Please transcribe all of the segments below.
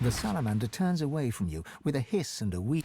The salamander turns away from you with a hiss and a wheeze.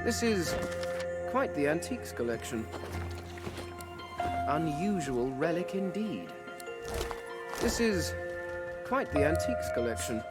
This is quite the antiques collection. Unusual relic indeed. This is quite the antiques collection.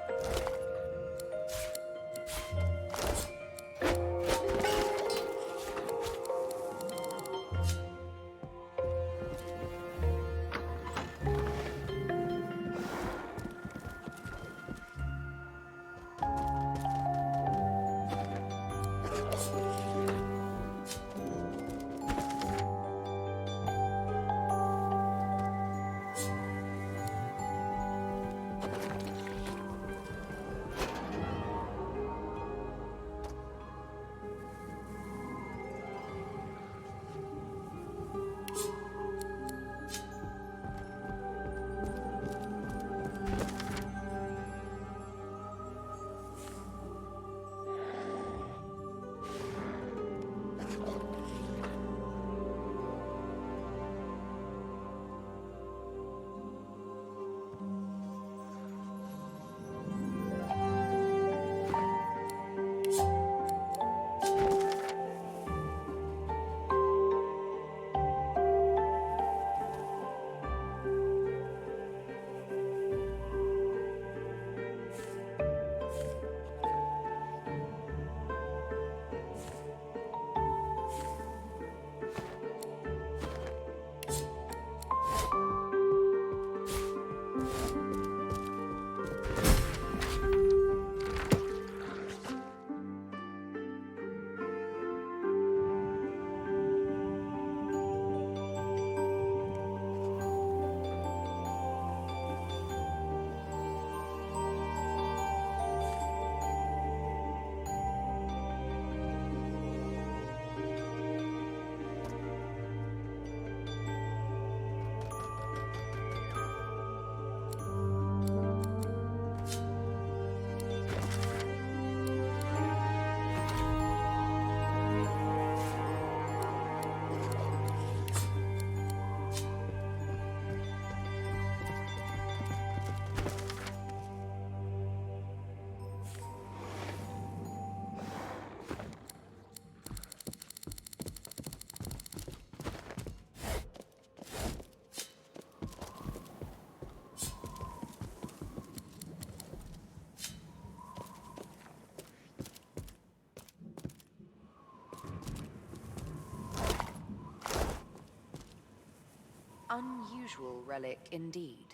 Unusual relic indeed.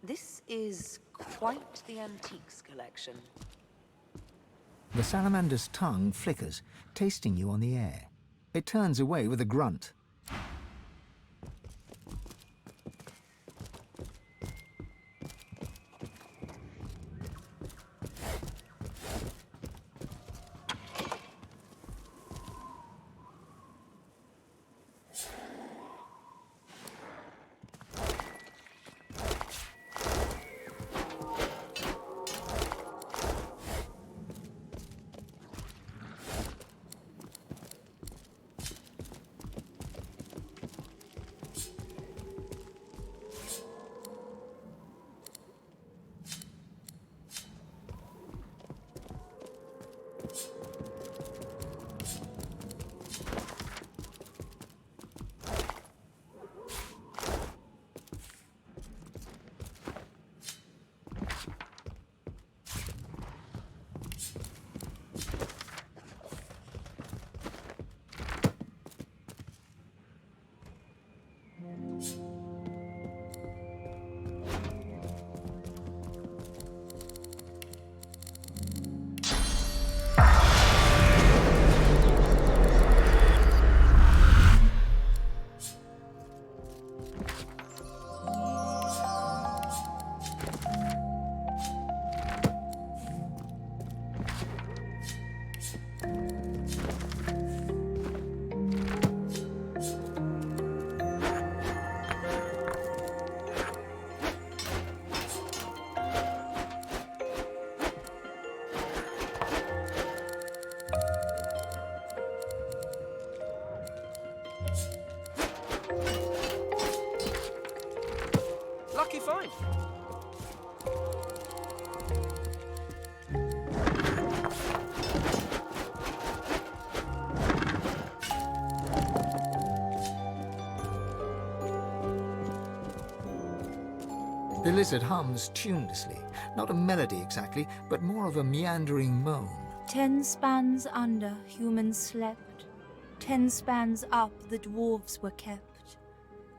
This is quite the antiques collection. The salamander's tongue flickers, tasting you on the air. It turns away with a grunt. The lizard hums tunelessly, not a melody exactly, but more of a meandering moan. 10 spans under, humans slept. 10 spans up, the dwarves were kept.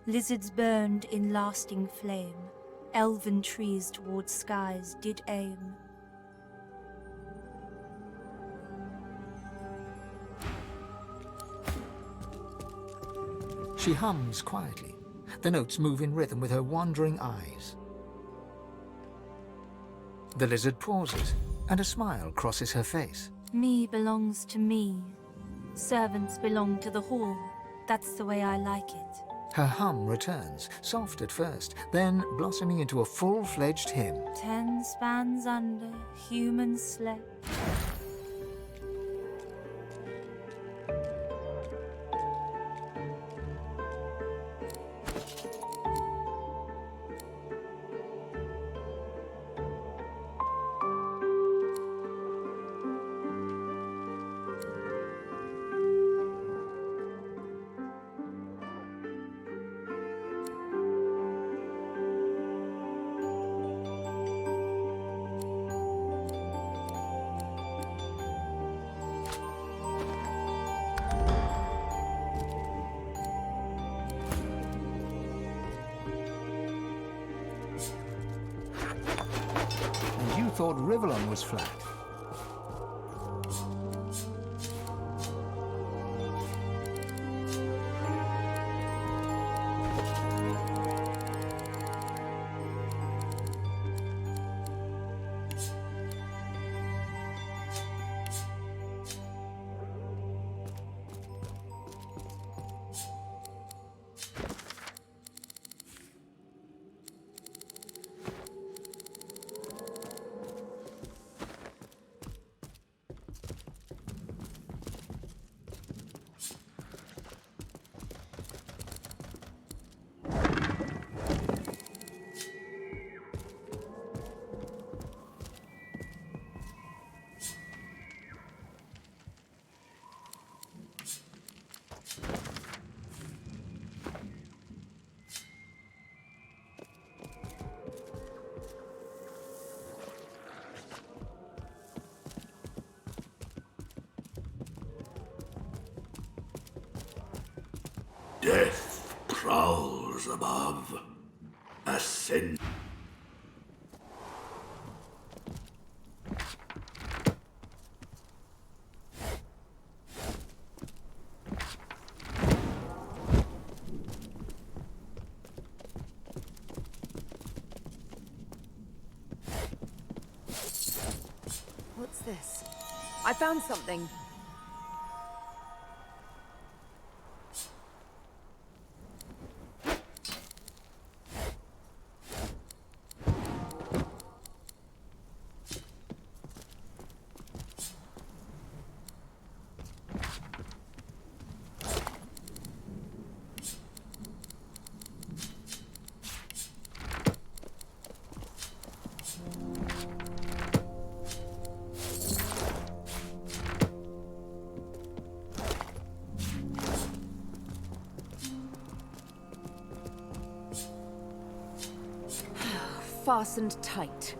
Lizards burned in lasting flame. Elven trees towards skies did aim. She hums quietly. The notes move in rhythm with her wandering eyes. The lizard pauses, and a smile crosses her face. Me belongs to me. Servants belong to the hall. That's the way I like it. Her hum returns, soft at first, then blossoming into a full-fledged hymn. 10 spans under, humans slept. And you thought Rivellon was flat. Death prowls above. Ascend. What's this? I found something. Fastened tight.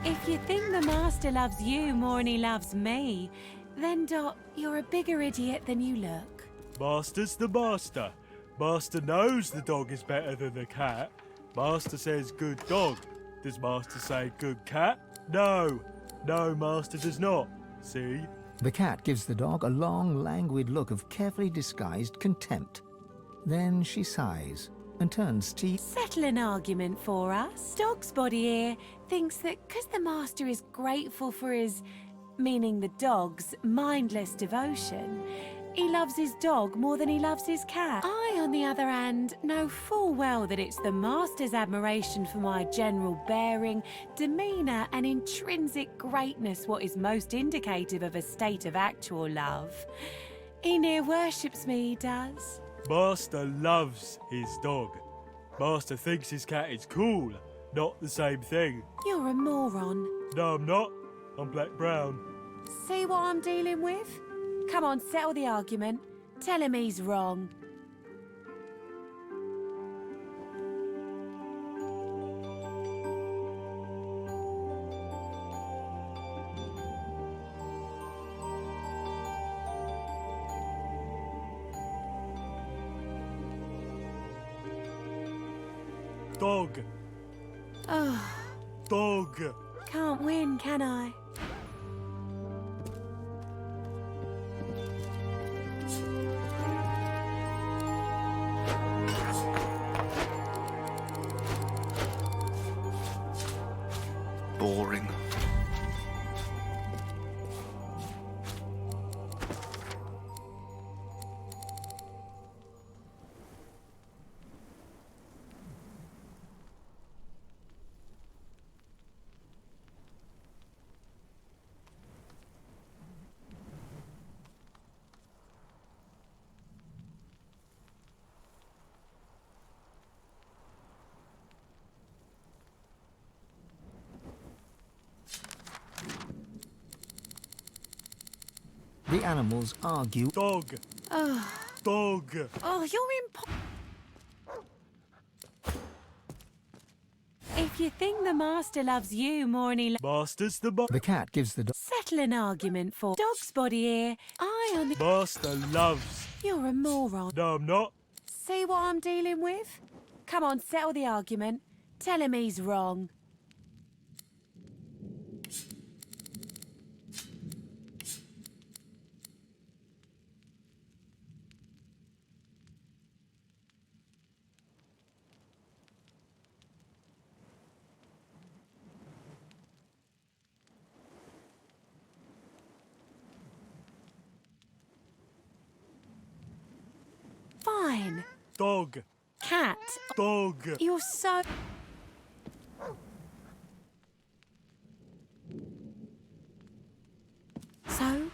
If you think the master loves you more than he loves me, then, Dot, you're a bigger idiot than you look. Master's the master. Master knows the dog is better than the cat. Master says good dog. Does Master say good cat? No. No, Master does not. See? The cat gives the dog a long, languid look of carefully disguised contempt. Then she sighs and turns to... Settle an argument for us. Dog's body here thinks that because the master is grateful for his, meaning the dog's, mindless devotion, he loves his dog more than he loves his cat. I, on the other hand, know full well that it's the master's admiration for my general bearing, demeanour and intrinsic greatness what is most indicative of a state of actual love. He near worships me, he does. Master loves his dog. Master thinks his cat is cool, not the same thing. You're a moron. No, I'm not. I'm black-brown. See what I'm dealing with? Come on, settle the argument. Tell him he's wrong. Dog. Oh, Dog. can't win, can I? Boring. The animals argue. Dog. Oh, Dog. oh, you're If you think the master loves you more than he Master's the The cat gives the dog... settle an argument for dog's body here. I on the... Master loves. You're a moron. No, I'm not. See what I'm dealing with? Come on, settle the argument. Tell him he's wrong. Fine. Dog. Cat. Dog. You're so... So,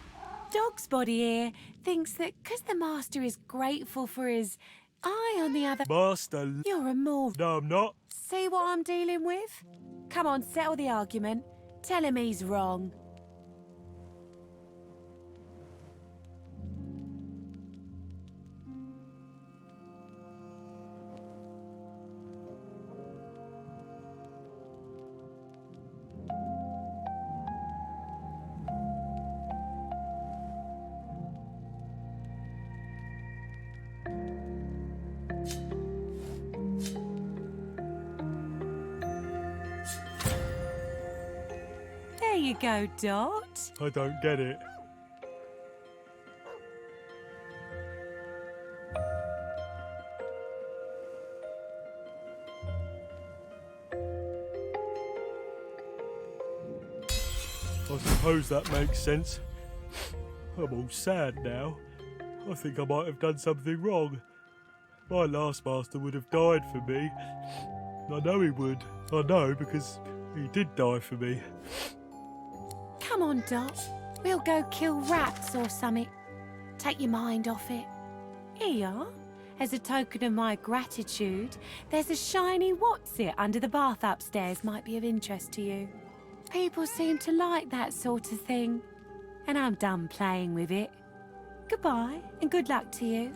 dog's body here thinks that because the master is grateful for his... I, on the other... Master. You're a moron. No, I'm not. See what I'm dealing with? Come on, settle the argument. Tell him he's wrong. There you go, Dot. I don't get it. I suppose that makes sense. I'm all sad now. I think I might have done something wrong. My last master would have died for me. I know he would. I know because he did die for me. Come on, Dot. We'll go kill rats or something. Take your mind off it. Here you are. As a token of my gratitude, there's a shiny what's-it under the bath upstairs might be of interest to you. People seem to like that sort of thing. And I'm done playing with it. Goodbye, and good luck to you.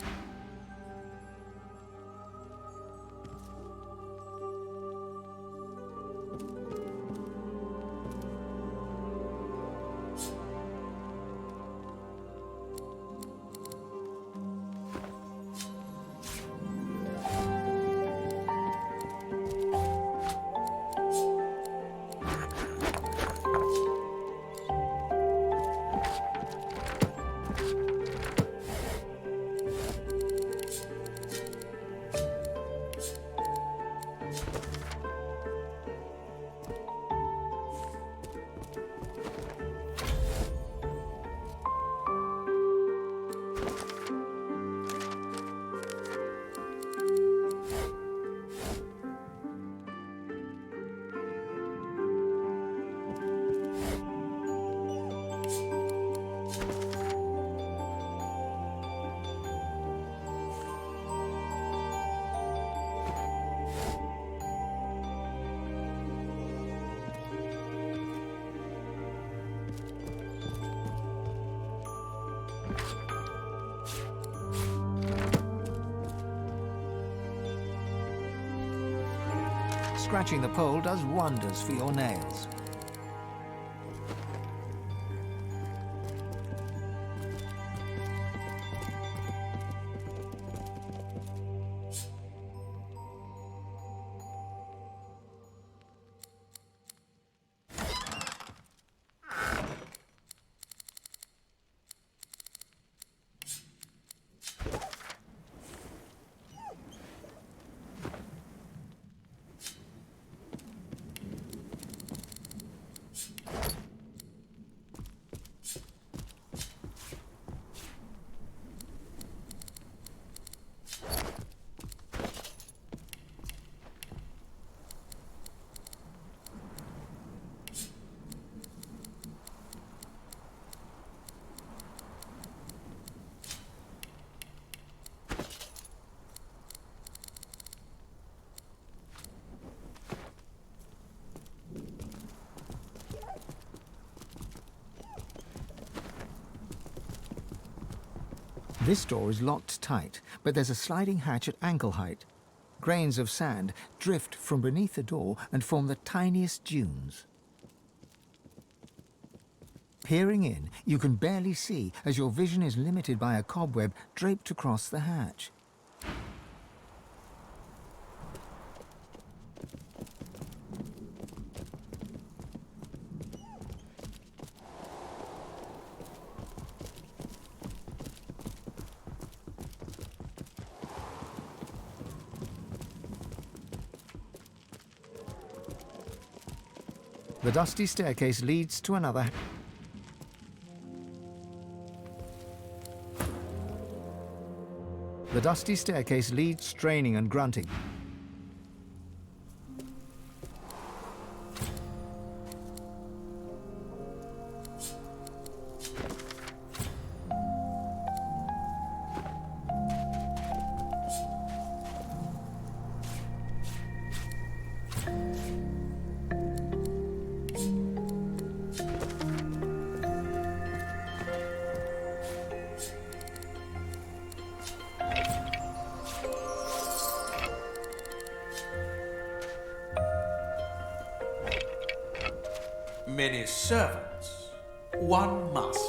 Scratching the pole does wonders for your nails. This door is locked tight, but there's a sliding hatch at ankle height. Grains of sand drift from beneath the door and form the tiniest dunes. Peering in, you can barely see as your vision is limited by a cobweb draped across the hatch. The dusty staircase leads to another. The dusty staircase leads straining and grunting. Many servants, one master.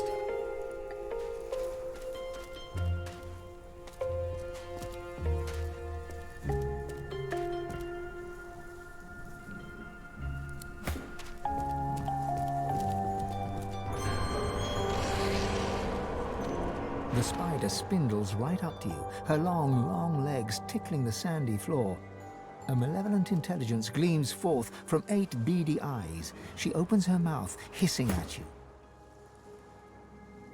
The spider spindles right up to you, her long, long legs tickling the sandy floor. A malevolent intelligence gleams forth from 8 beady eyes. She opens her mouth, hissing at you.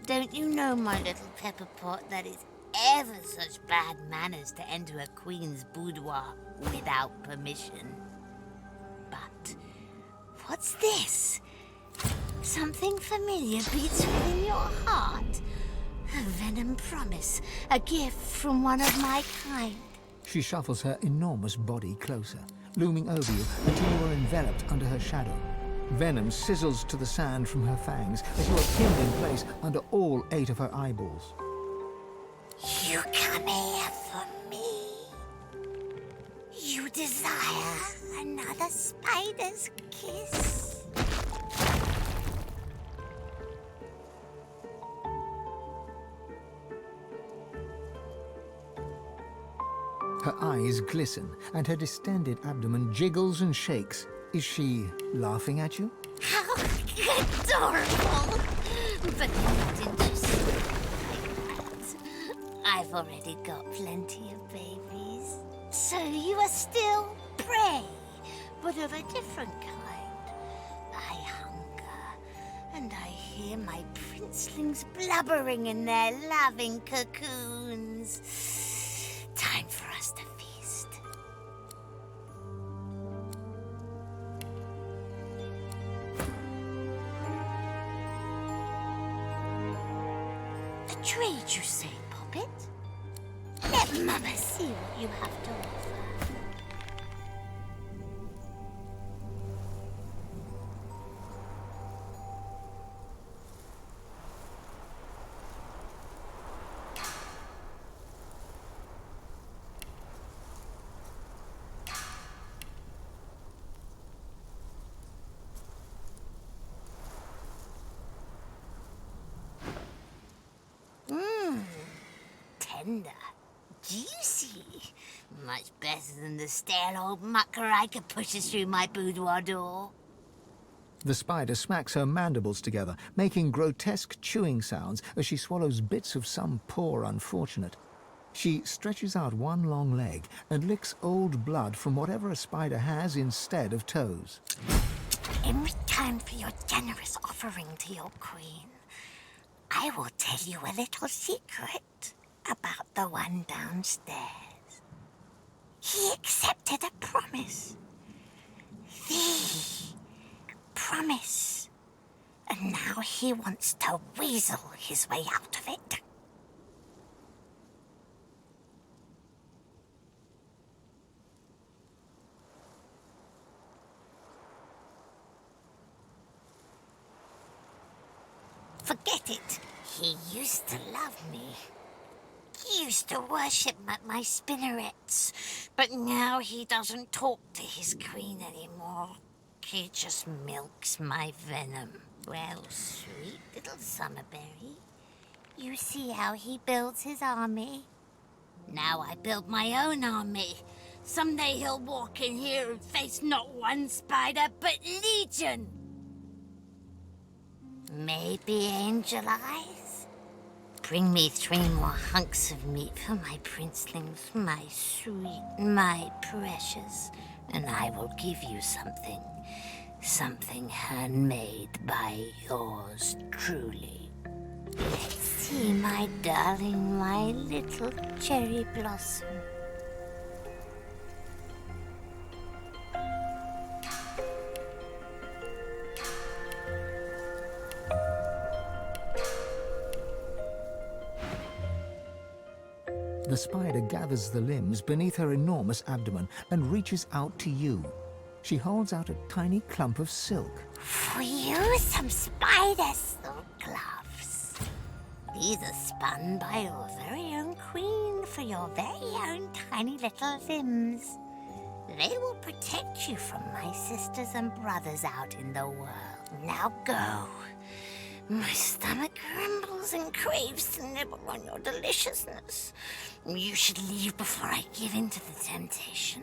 Don't you know, my little pepper pot, that it's ever such bad manners to enter a queen's boudoir without permission? But what's this? Something familiar beats within your heart. A venom promise, a gift from one of my kind. She shuffles her enormous body closer, looming over you until you are enveloped under her shadow. Venom sizzles to the sand from her fangs as you are pinned in place under all 8 of her eyeballs. You come here for me. You desire another spider's kiss. Her eyes glisten, and her distended abdomen jiggles and shakes. Is she laughing at you? How adorable! But I'm not interested like that. I've already got plenty of babies. So you are still prey, but of a different kind. I hunger, and I hear my princelings blubbering in their loving cocoons. Time for us to feast. A trade, you say, Poppet? Let Mama see what you have to offer. tender, juicy. Much better than the stale old muckraker pushes through my boudoir door. The spider smacks her mandibles together, making grotesque chewing sounds as she swallows bits of some poor unfortunate. She stretches out one long leg and licks old blood from whatever a spider has instead of toes. In return for your generous offering to your queen, I will tell you a little secret about the one downstairs. He accepted a promise. The promise. And now he wants to weasel his way out of it. Forget it. He used to love me. He used to worship my spinnerets. But now he doesn't talk to his queen anymore. He just milks my venom. Well, sweet little Summerberry, you see how he builds his army? Now I build my own army. Someday he'll walk in here and face not one spider, but legion. Maybe angel eyes? Bring me 3 more hunks of meat for my princelings, my sweet, my precious, and I will give you something. Something handmade by yours truly. Let's see, my darling, my little cherry blossom. The spider gathers the limbs beneath her enormous abdomen and reaches out to you. She holds out a tiny clump of silk. For you, some spider silk gloves. These are spun by your very own queen for your very own tiny little limbs. They will protect you from my sisters and brothers out in the world. Now go. My stomach grumbles and craves to nibble on your deliciousness. You should leave before I give in to the temptation.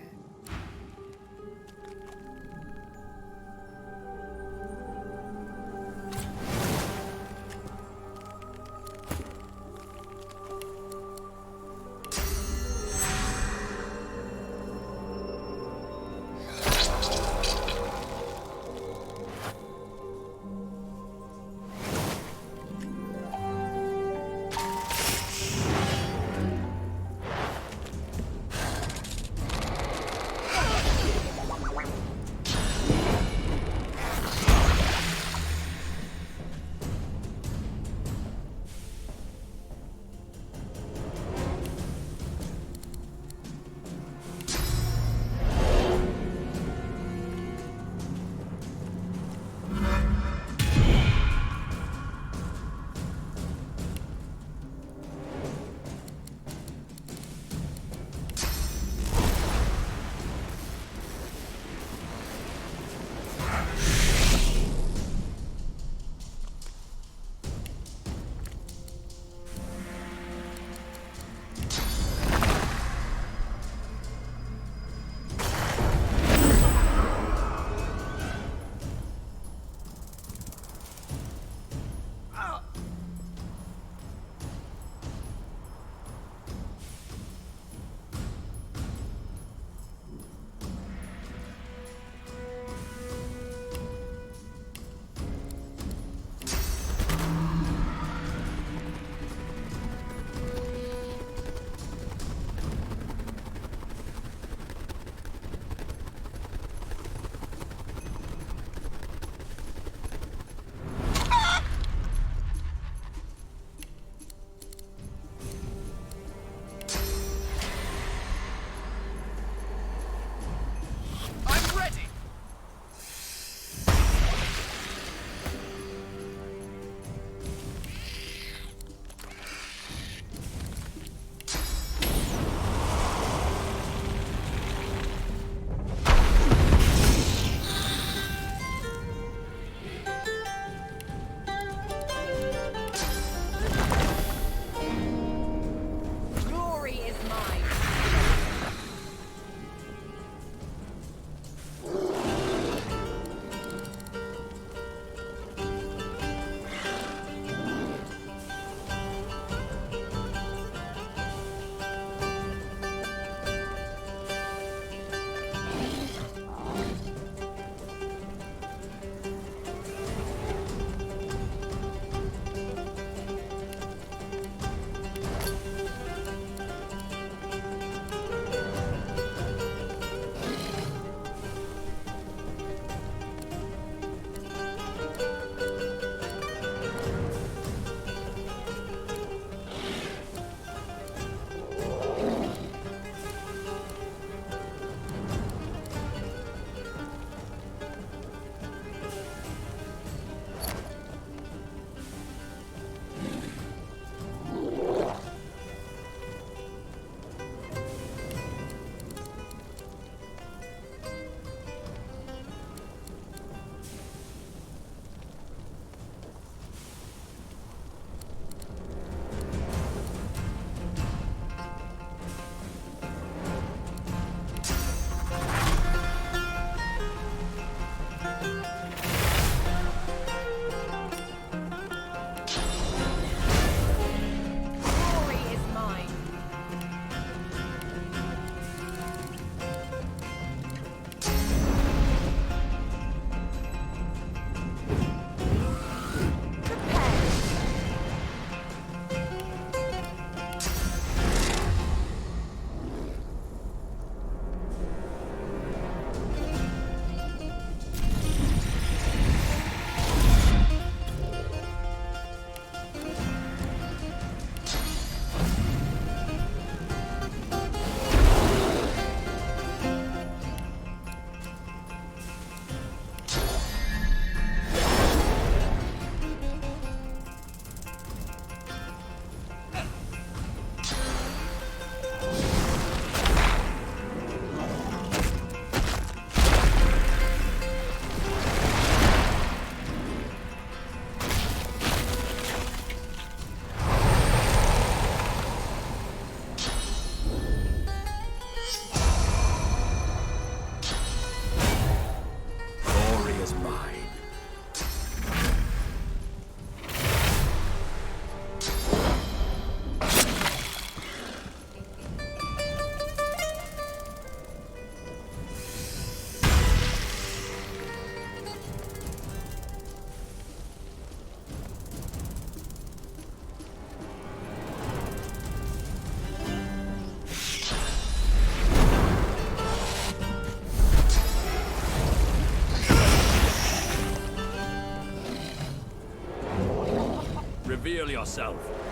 Reveal yourself.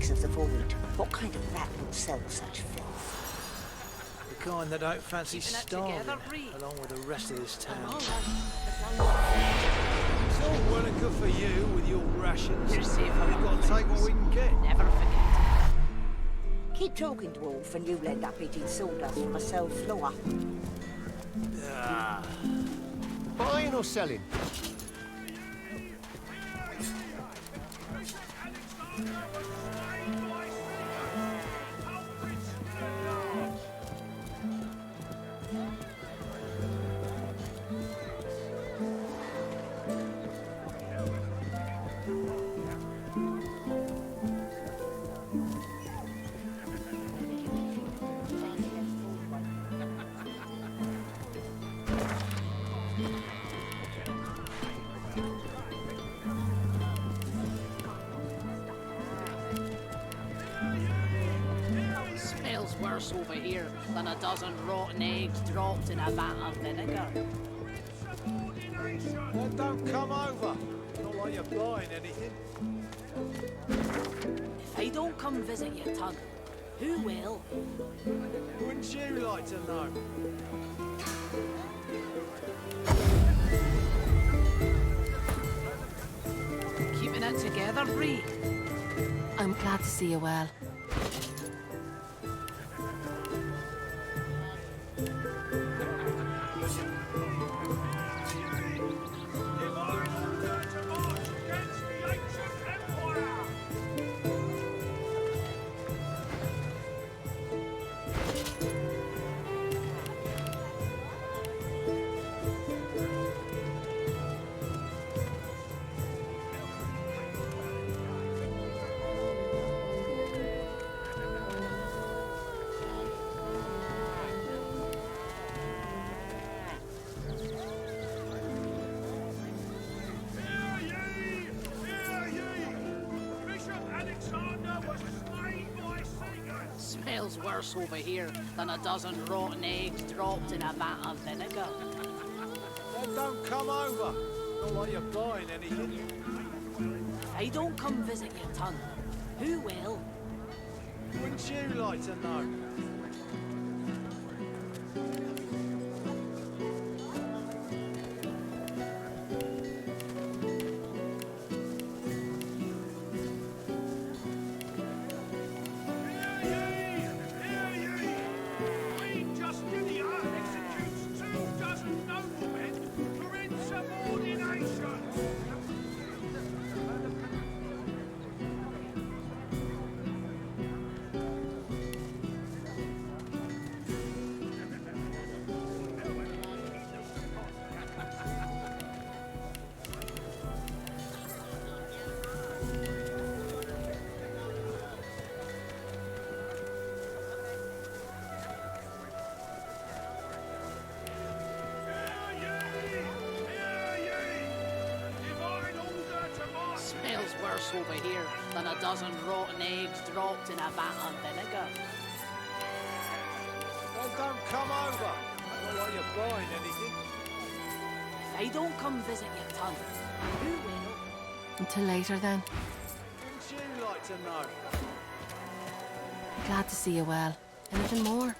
beasts of the void. What kind of rat will sell such filth? The kind that don't fancy starving, along with the rest of this town. It's all well and good for you with your rations. We've got to take what we can get. Never forget. Keep talking, dwarf, and you'll end up eating sawdust from a cell floor. Buying or selling? Smells worse over here than a dozen rotten eggs dropped in a vat of vinegar. Well, don't come over. Not like you're buying anything. If I don't come visit your ton, who will? Wouldn't you like to know? Keeping it together, Bree? I'm glad to see you well. Smells worse over here than a dozen rotten eggs dropped in a vat of vinegar. Then don't come over. Not like you're buying anything. If I don't come visit your ton, who will? Wouldn't you like to know? Smells worse over here than a dozen rotten eggs dropped in a vat of vinegar. Well, don't come over. Not like you're buying anything. If I don't come visit your ton, who will? Until later then. Wouldn't you like to know? Glad to see you well. Anything more?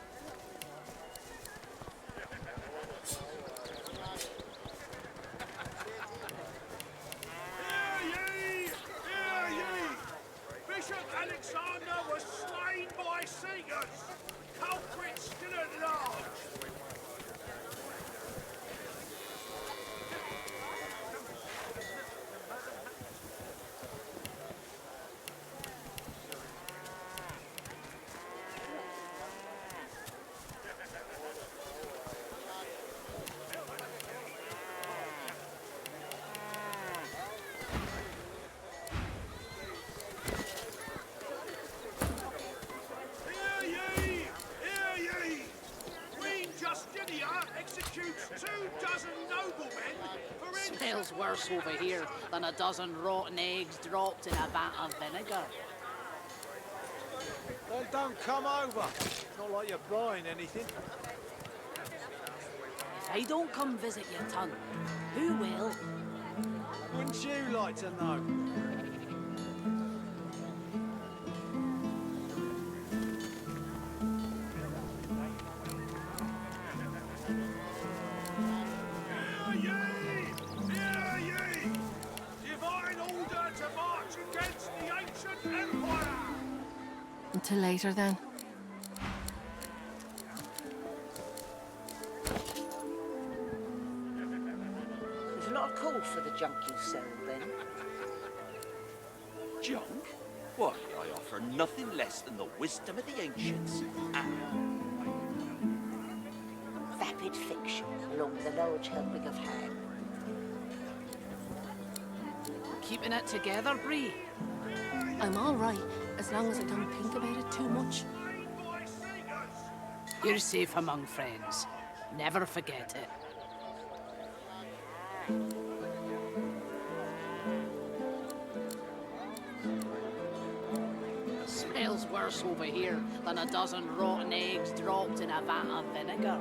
Smells worse over here than a dozen rotten eggs dropped in a vat of vinegar. Then don't come over. Not like you're buying anything. If I don't come visit your ton, who will? Wouldn't you like to know? Until later, then. There's a lot of call for the junk you sell, then. Junk? Why, I offer nothing less than the wisdom of the ancients. Vapid fiction, along with a large helping of ham. Keeping it together, Bree? I'm all right, as long as I don't think about it too much. You're safe among friends. Never forget it. Smells worse over here than a dozen rotten eggs dropped in a vat of vinegar.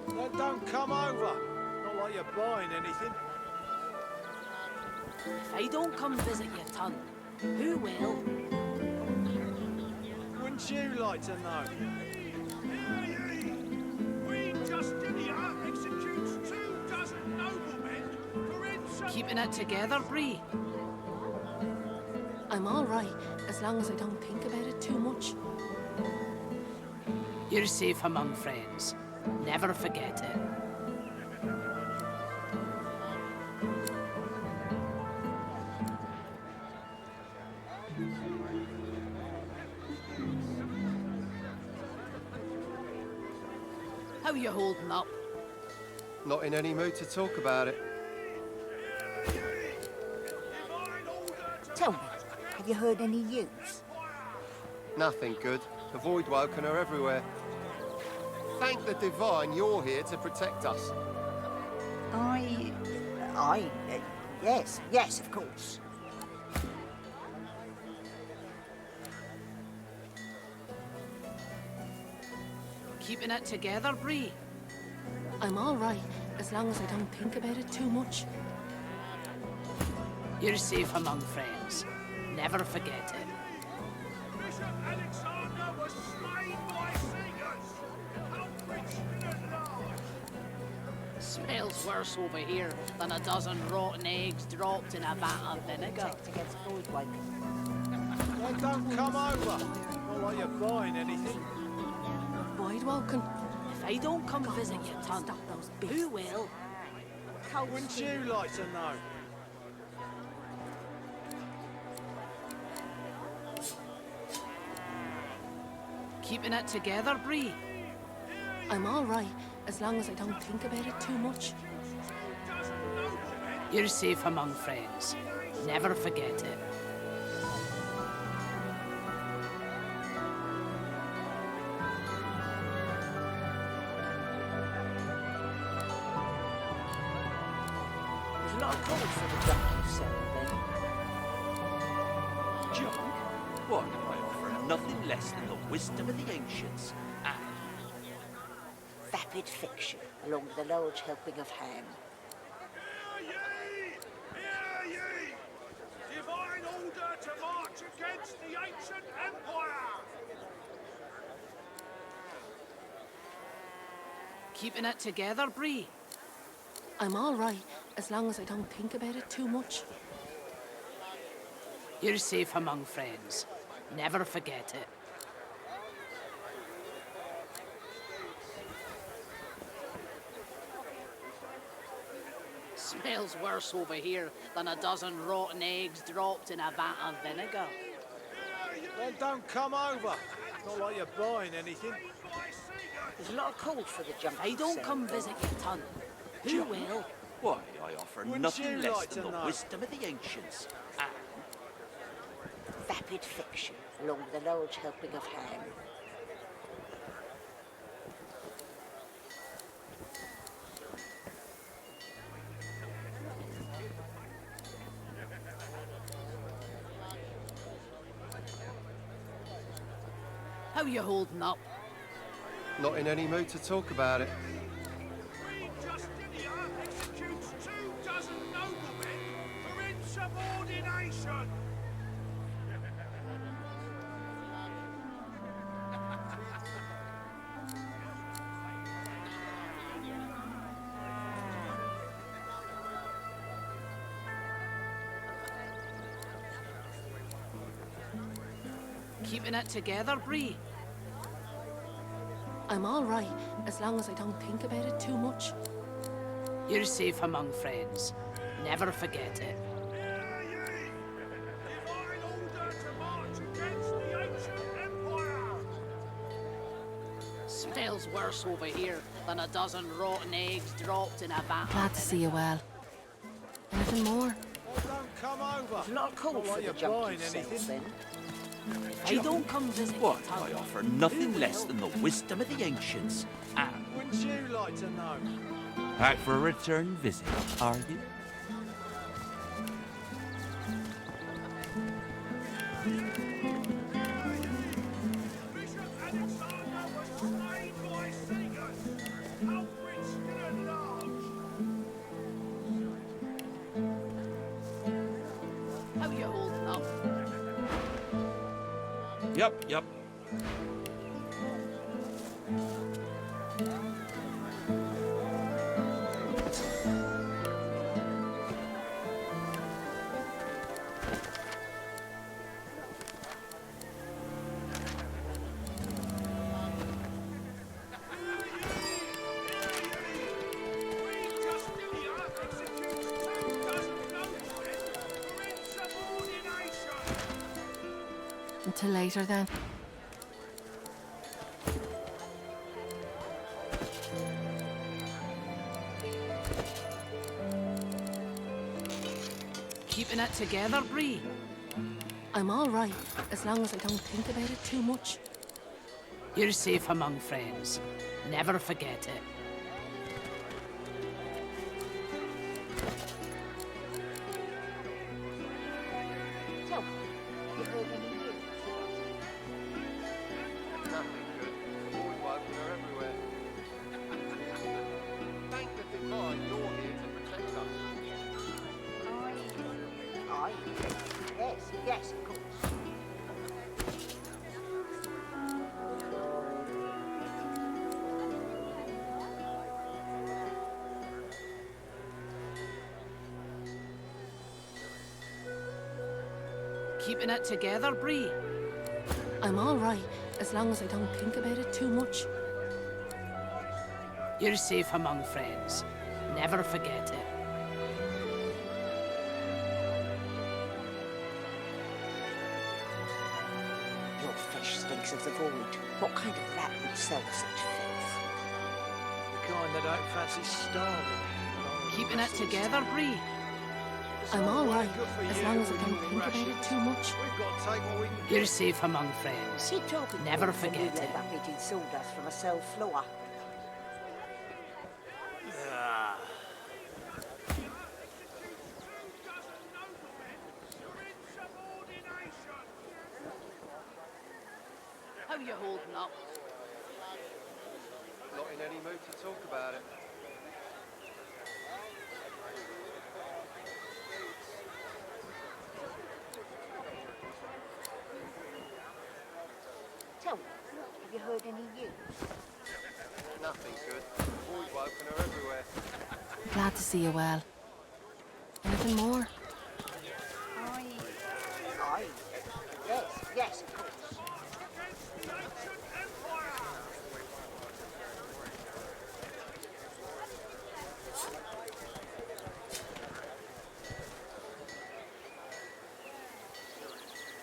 Then don't come over. Not like you're buying anything. If I don't come visit your ton, who will? Wouldn't you like to know? Keeping it together, Bree? I'm all right, as long as I don't think about it too much. You're safe among friends. Never forget it. How you holding up? Not in any mood to talk about it. Tell me, have you heard any news? Nothing good. The void woken are everywhere. Thank the divine you're here to protect us. Yes, of course. Keeping it together, Bree? I'm all right, as long as I don't think about it too much. You're safe among friends. Never forget it. Bishop Alexander was slain by singers. Culprits didn't lie. Smells worse over here than a dozen rotten eggs dropped in a vat of vinegar. Against void waking. Then don't come over. Not like you're buying anything. Void woken. If I don't come visit your ton, who will? Wouldn't you like to know? Keeping it together, Bree? I'm all right, as long as I don't think about it too much. You're safe among friends. Never forget it. There's a lot of call for the junk you sell, then. Junk? Why, I offer nothing less than the wisdom of the ancients. Vapid fiction, along with a large helping of ham. Hear ye! Divine order to march against the ancient empire! Keeping it together, Bree? I'm all right, as long as I don't think about it too much. You're safe among friends. Never forget it. Smells worse over here than a dozen rotten eggs dropped in a vat of vinegar. Then don't come over. Not like you're buying anything. There's a lot of call for the junk If I you don't sell, come then. visit your ton, who will? Why, I offer Wouldn't nothing you less like than to the know? wisdom of the ancients. Vapid fiction, along with a large helping of ham. How you holding up? Not in any mood to talk about it. Queen Justinia executes 24 noblemen for insubordination! Keeping it together, Bree? I'm all right, as long as I don't think about it too much. You're safe among friends. Never forget it. Divine order to march against the ancient empire! Smells worse over here than a dozen rotten eggs dropped in a vat. Glad to see you well. Anything more? Don't come over. It's not called for the junkie cells, then. I don't come visit What? your town. I offer nothing less than the wisdom of the ancients. And Wouldn't you like to know? back for a return visit, are you? Bishop Alexander was slain by Seagulls. Outwit still at large. How you holding up? Yep. Until later then. Keeping it together, Bree? I'm all right, as long as I don't think about it too much. You're safe among friends. Never forget it. Tell me, you heard any news? Nothing good. The boys woken are everywhere. Thank the Divine you're here to protect us. Aye. Yes, of course. Keeping it together, Bree? I'm all right, as long as I don't think about it too much. You're safe among friends. Never forget it. Your fish stinks of the void. What kind of rat would sell such filth? The kind that don't fancy starving. Keeping it together, Bree? I'm all right, as long as I don't think about it too much. We've got to take what we can get. You're safe among friends. Keep talking. Never to me, forget and you'll it. end up eating sawdust from a cell floor. How you holding up? Not in any mood to talk about it. Tell me, have you heard any news? Nothing good. The boys woken are everywhere. Glad to see you well. Anything more? Aye. Yes, of course. Against the ancient empire!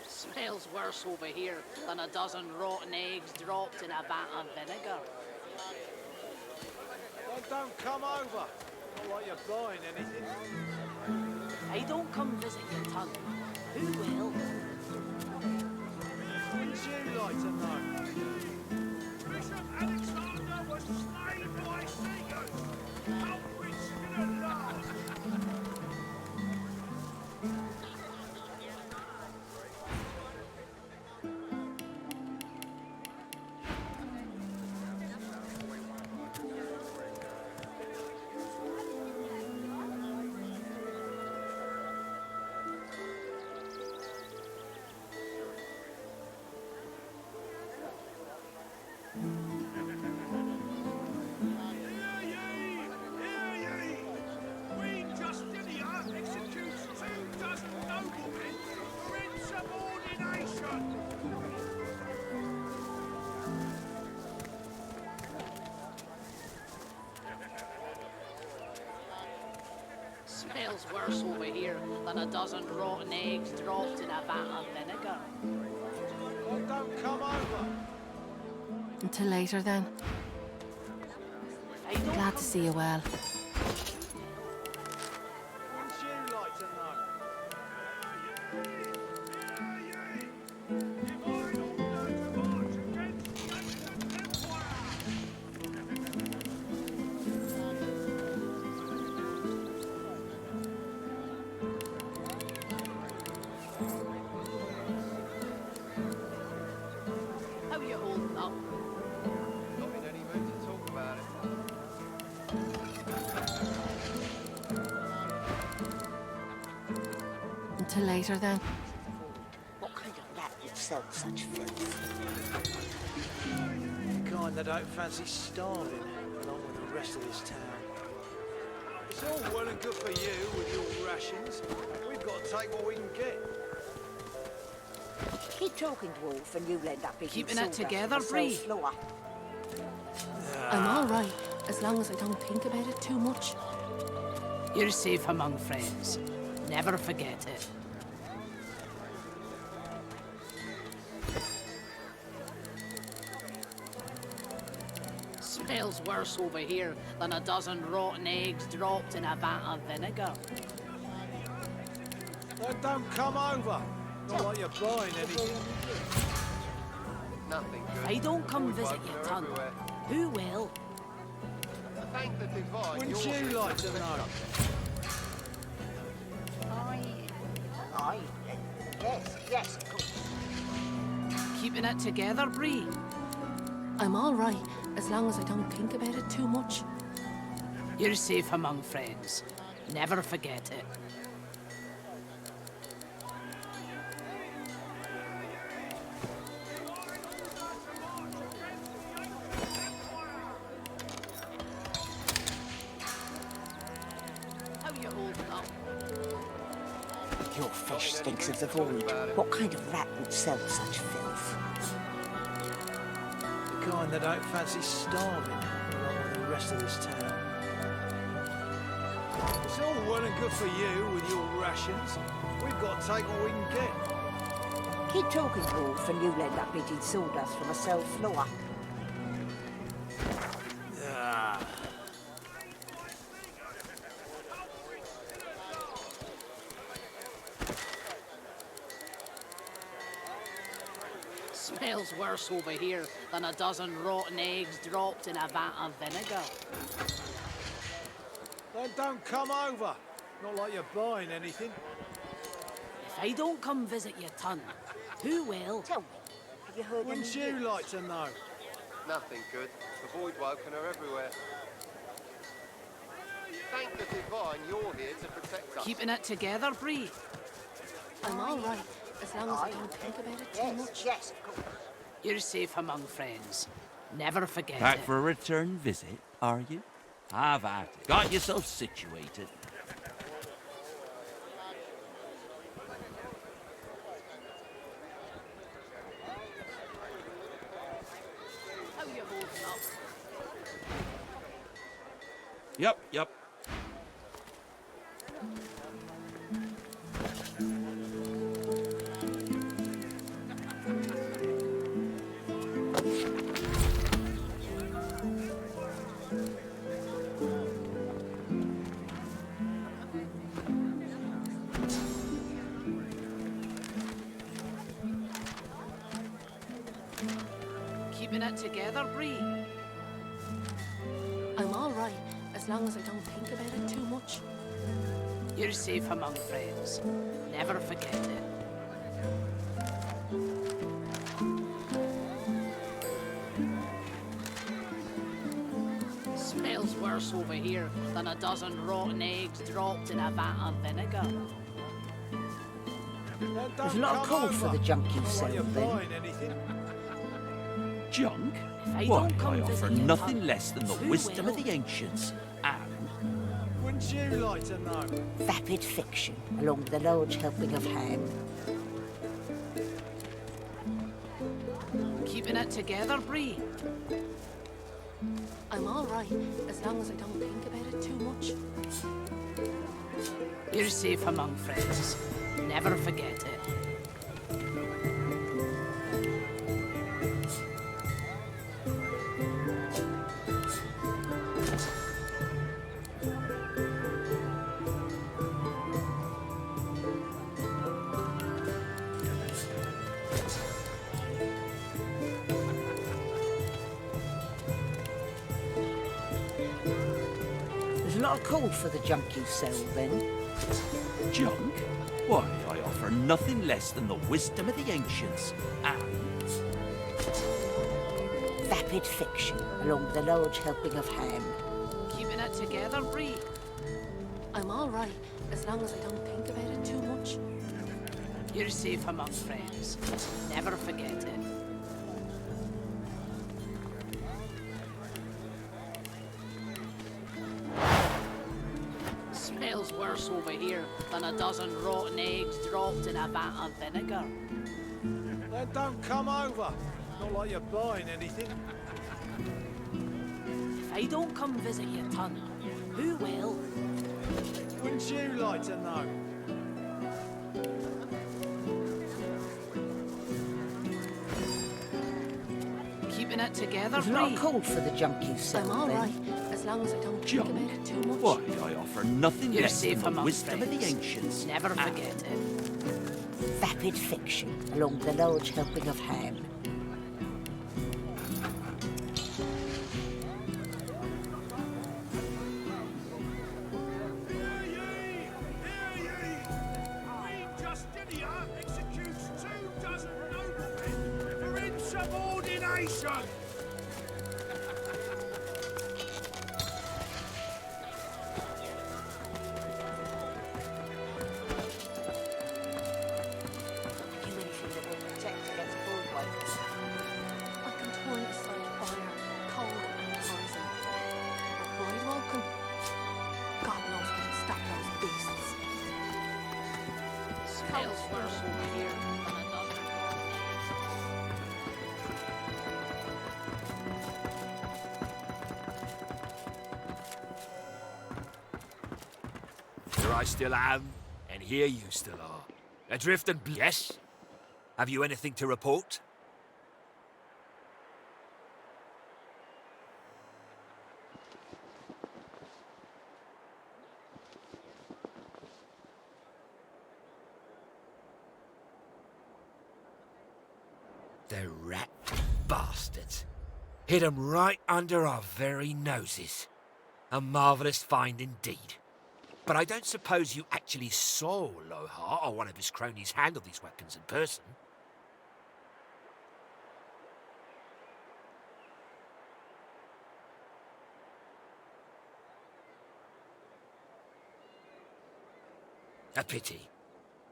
Smells worse over here than a dozen rotten eggs dropped in a vat of vinegar. Well, don't come over. Not like you're buying anything. I don't come visit your town. Who will? Wouldn't you like to know? Bishop Alexander was slain by Seagulls. Outwit still at large. Hear ye! Queen Smells worse over here than a dozen rotten eggs dropped in a vat of vinegar. Well, don't come over. Until later, then. Glad to see you well. Wouldn't you like to know? How you holding up? Not in any mood to talk about it. Until later, then. What kind of rat would sell such filth? The kind that don't fancy starving along with the rest of this town. It's all well and good for you with your rations. We've got to take what we can get. Keep talking, dwarf, and you'll end up eating Keeping it sawdust together, from Bree? the floor. I'm all right, as long as I don't think about it too much. You're safe among friends. Never forget it. Smells worse over here than a dozen rotten eggs dropped in a vat of vinegar. Well, don't come over. Not like you're buying anything. Nothing good. If I don't come Void visit woken your are ton, everywhere. who will? Thank the divine. Wouldn't you're you here like to protect know? Aye. Yes, of course. Keeping it together, Bree? I'm all right, as long as I don't think about it too much. You're safe among friends. Never forget it. How you holding up? Your fish stinks of the void. What kind of rat would sell such filth? The kind that don't fancy starving along with the rest of this town. It's all well and good for you with your rations. We've got to take what we can get. Keep talking, dwarf, and you'll end up eating sawdust from a cell floor. Ah. Smells worse over here than a dozen rotten eggs dropped in a vat of vinegar. Well, don't come over. Not like you're buying anything. If I don't come visit your ton, who will? Tell me, have you heard Wouldn't any you news? like to know? Nothing good. The void woken are everywhere. Thank the divine you're here to protect us. Keeping it together, Bree? I'm all right, as long as I don't think about it too much. Yes, of course. You're safe among friends. Never forget Back it. for a return visit, are you? Have at it. Got yourself situated. How you holding up? Yep. Keeping it together, Bree? I'm all right, as long as I don't think about it too much. You're safe among friends. Never forget it. Smells worse over here than a dozen rotten eggs dropped in a vat of vinegar. Well, There's a don't lot of come call for over. the junk you Not sell, like you're then. buying anything. Junk? If I Why, don't come I visit offer your nothing ton, less than the who wisdom will? of the ancients. And Wouldn't you like to know? Vapid fiction, along with a large helping of ham. Keeping it together, Bree? I'm all right, as long as I don't think about it too much. You're safe among friends. Never forget it. There's a lot of call for the junk you sell, then. Junk? Why, I offer nothing less than the wisdom of the ancients. And Vapid fiction, along with a large helping of ham. Keeping it together, Bree? I'm all right, as long as I don't think about it too much. You're safe among friends. Never forget it. Smells worse over here than a dozen rotten eggs dropped in a vat of vinegar. Then don't come over. Not like you're buying anything. If I don't come visit your ton, who will? Wouldn't you like to know? Keeping it together, There's a lot Bree? of call for the junk you sell, I'm all then. right, as long as I don't think Junk? about it too much. Why, I offer nothing You're less safe than the among wisdom of the friends. ancients. Never forget it. Vapid fiction, along with a large helping of ham. Queen Justinia executes 24 noblemen for insubordination. Do anything that will protect against bullwipers. I can turn aside fire, cold and poison. But boys welcome. God knows we can stop those beasts. Smells worse over here than a dozen. Here I still am, and here you still are. Adrift and yes? Have you anything to report? The rat bastards. Hid 'em right under our very noses. A marvellous find indeed. But I don't suppose you actually saw Lohar or one of his cronies handle these weapons in person. A pity.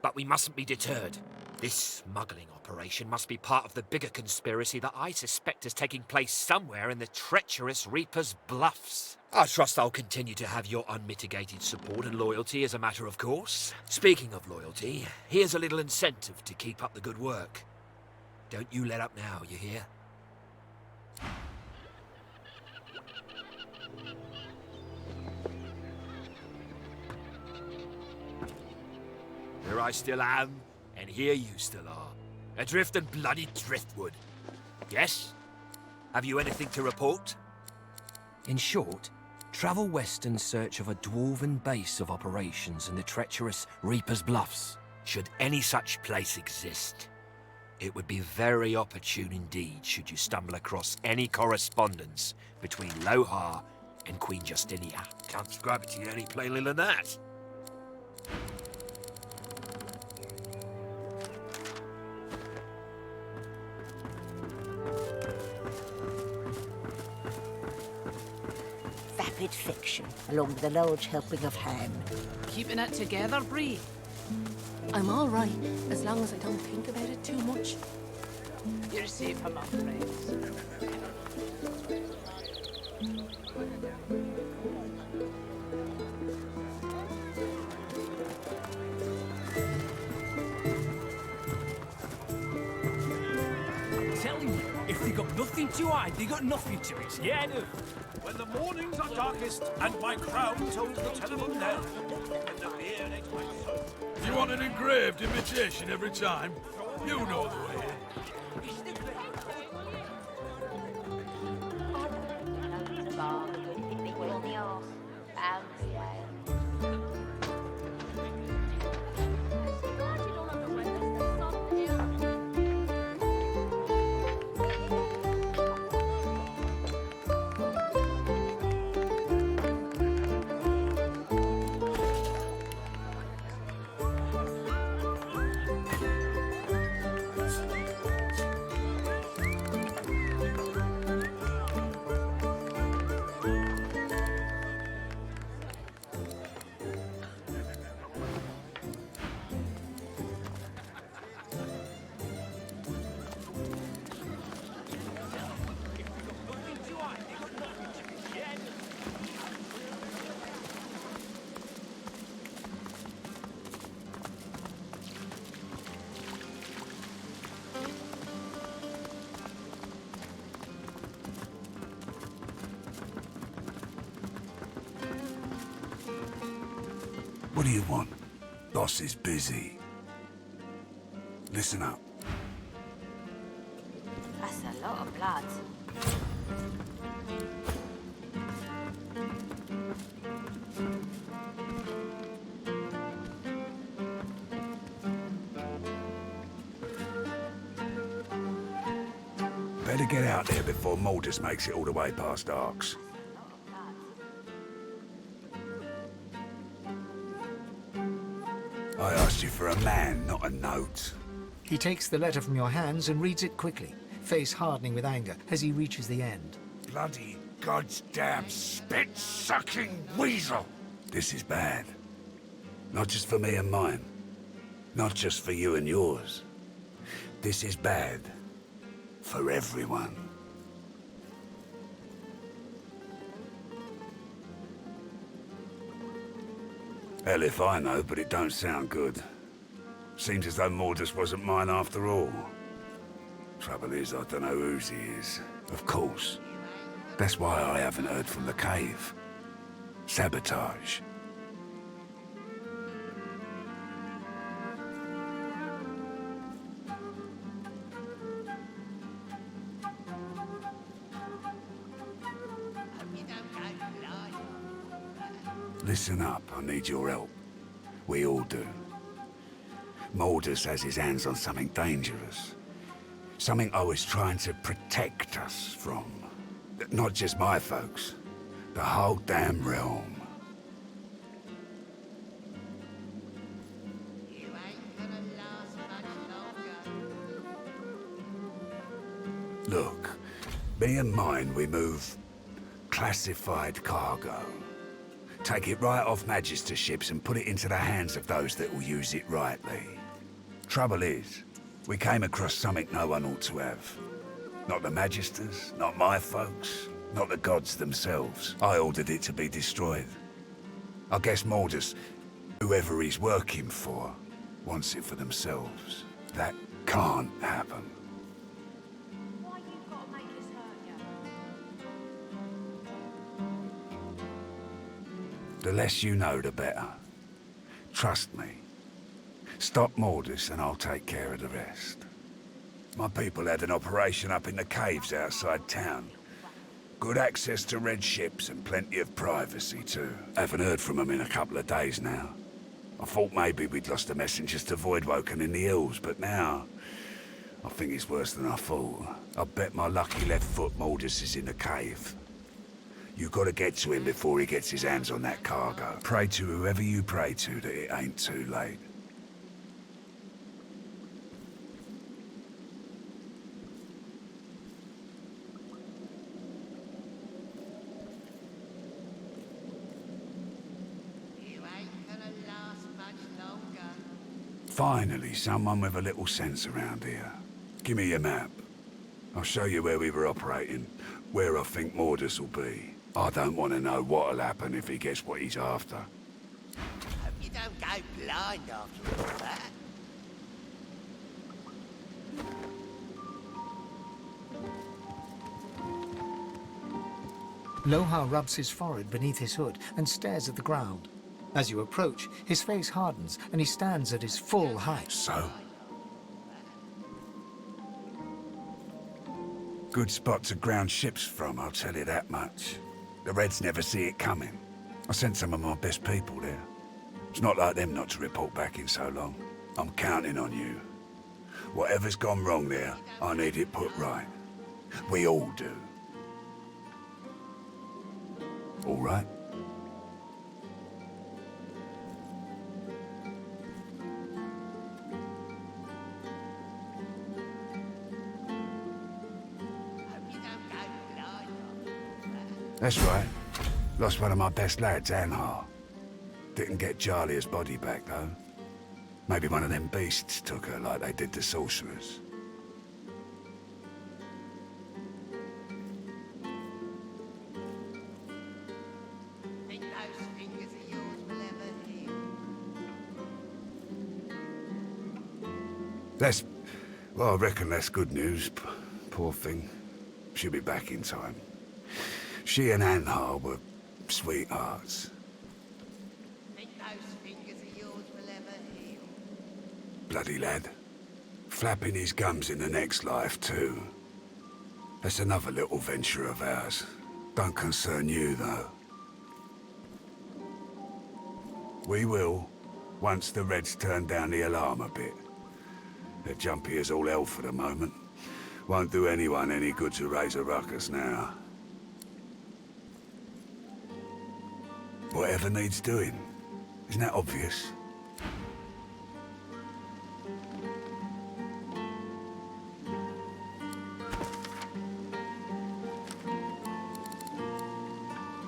But we mustn't be deterred. This smuggling operation must be part of the bigger conspiracy that I suspect is taking place somewhere in the treacherous Reaper's Bluffs. I trust I'll continue to have your unmitigated support and loyalty as a matter of course. Speaking of loyalty, here's a little incentive to keep up the good work. Don't you let up now, you hear? Here I still am, and here you still are. Adrift and bloody driftwood. Yes? Have you anything to report? In short, travel west in search of a dwarven base of operations in the treacherous Reaper's Bluffs. Should any such place exist, it would be very opportune indeed should you stumble across any correspondence between Lohar and Queen Justinia. Can't describe it to you any plainly than that. Vapid fiction, along with a large helping of ham. Keeping it together, Bree? I'm all right, as long as I don't think about it too much. You're safe among friends. I'm telling you, if they got nothing to hide, they got nothing to be scared of. When the mornings are darkest and my crown tolls the telephone knell, You want an engraved imitation every time? You know the way. What do you want? Boss is busy. Listen up. That's a lot of blood. Better get out there before Maldus makes it all the way past Arks. I asked you for a man, not a note. He takes the letter from your hands and reads it quickly, face hardening with anger as he reaches the end. Bloody goddamn spit-sucking weasel! This is bad. Not just for me and mine. Not just for you and yours. This is bad. For everyone. Hell if I know, but it don't sound good. Seems as though Mordus wasn't mine after all. Trouble is, I don't know whose he is. Of course. That's why I haven't heard from the cave. Sabotage. Listen up, I need your help. We all do. Maldus has his hands on something dangerous. Something I was trying to protect us from. Not just my folks. The whole damn realm. Look, me and mine, we move classified cargo. Take it right off Magister ships and put it into the hands of those that will use it rightly. Trouble is, we came across something no one ought to have. Not the Magisters, not my folks, not the gods themselves. I ordered it to be destroyed. I guess Maldus, whoever he's working for, wants it for themselves. That can't happen. The less you know, the better. Trust me. Stop Maldus and I'll take care of the rest. My people had an operation up in the caves outside town. Good access to red ships and plenty of privacy too. Haven't heard from them in a couple of days now. I thought maybe we'd lost the messengers to Voidwoken in the hills, but now I think it's worse than I thought. I bet my lucky left foot Maldus is in the cave. You gotta get to him before he gets his hands on that cargo. Pray to whoever you pray to that it ain't too late. Finally, someone with a little sense around here. Give me your map. I'll show you where we were operating, where I think Mordus will be. I don't want to know what'll happen if he gets what he's after. Hope you don't go blind after all that. Loha rubs his forehead beneath his hood and stares at the ground. As you approach, his face hardens and he stands at his full height. So? Good spot to ground ships from, I'll tell you that much. The Reds never see it coming. I sent some of my best people there. It's not like them not to report back in so long. I'm counting on you. Whatever's gone wrong there, I need it put right. We all do. All right? That's right. Lost one of my best lads, Anhar. Didn't get Jalia's body back, though. Maybe one of them beasts took her like they did the sorcerers. Think those fingers of yours will ever heal. That's... well, I reckon that's good news. Poor thing. She'll be back in time. She and Anhar were sweethearts. Think those fingers of yours will ever heal. Bloody lad. Flapping his gums in the next life, too. That's another little venture of ours. Don't concern you, though. We will, once the Reds turn down the alarm a bit. They're jumpy as all hell for the moment. Won't do anyone any good to raise a ruckus now. Whatever needs doing. Isn't that obvious?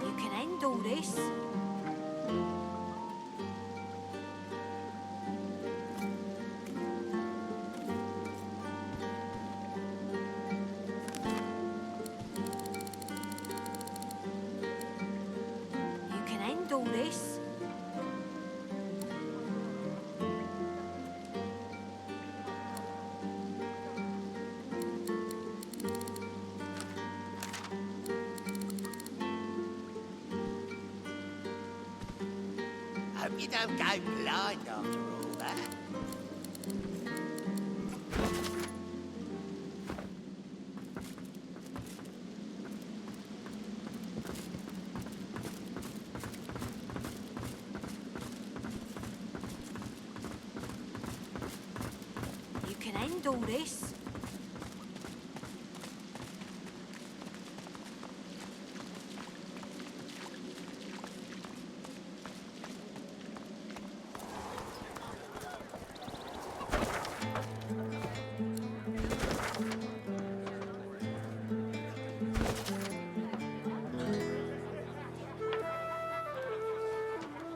You can end all this. You can end all this. Hope you don't go blind after all that. You can end all this.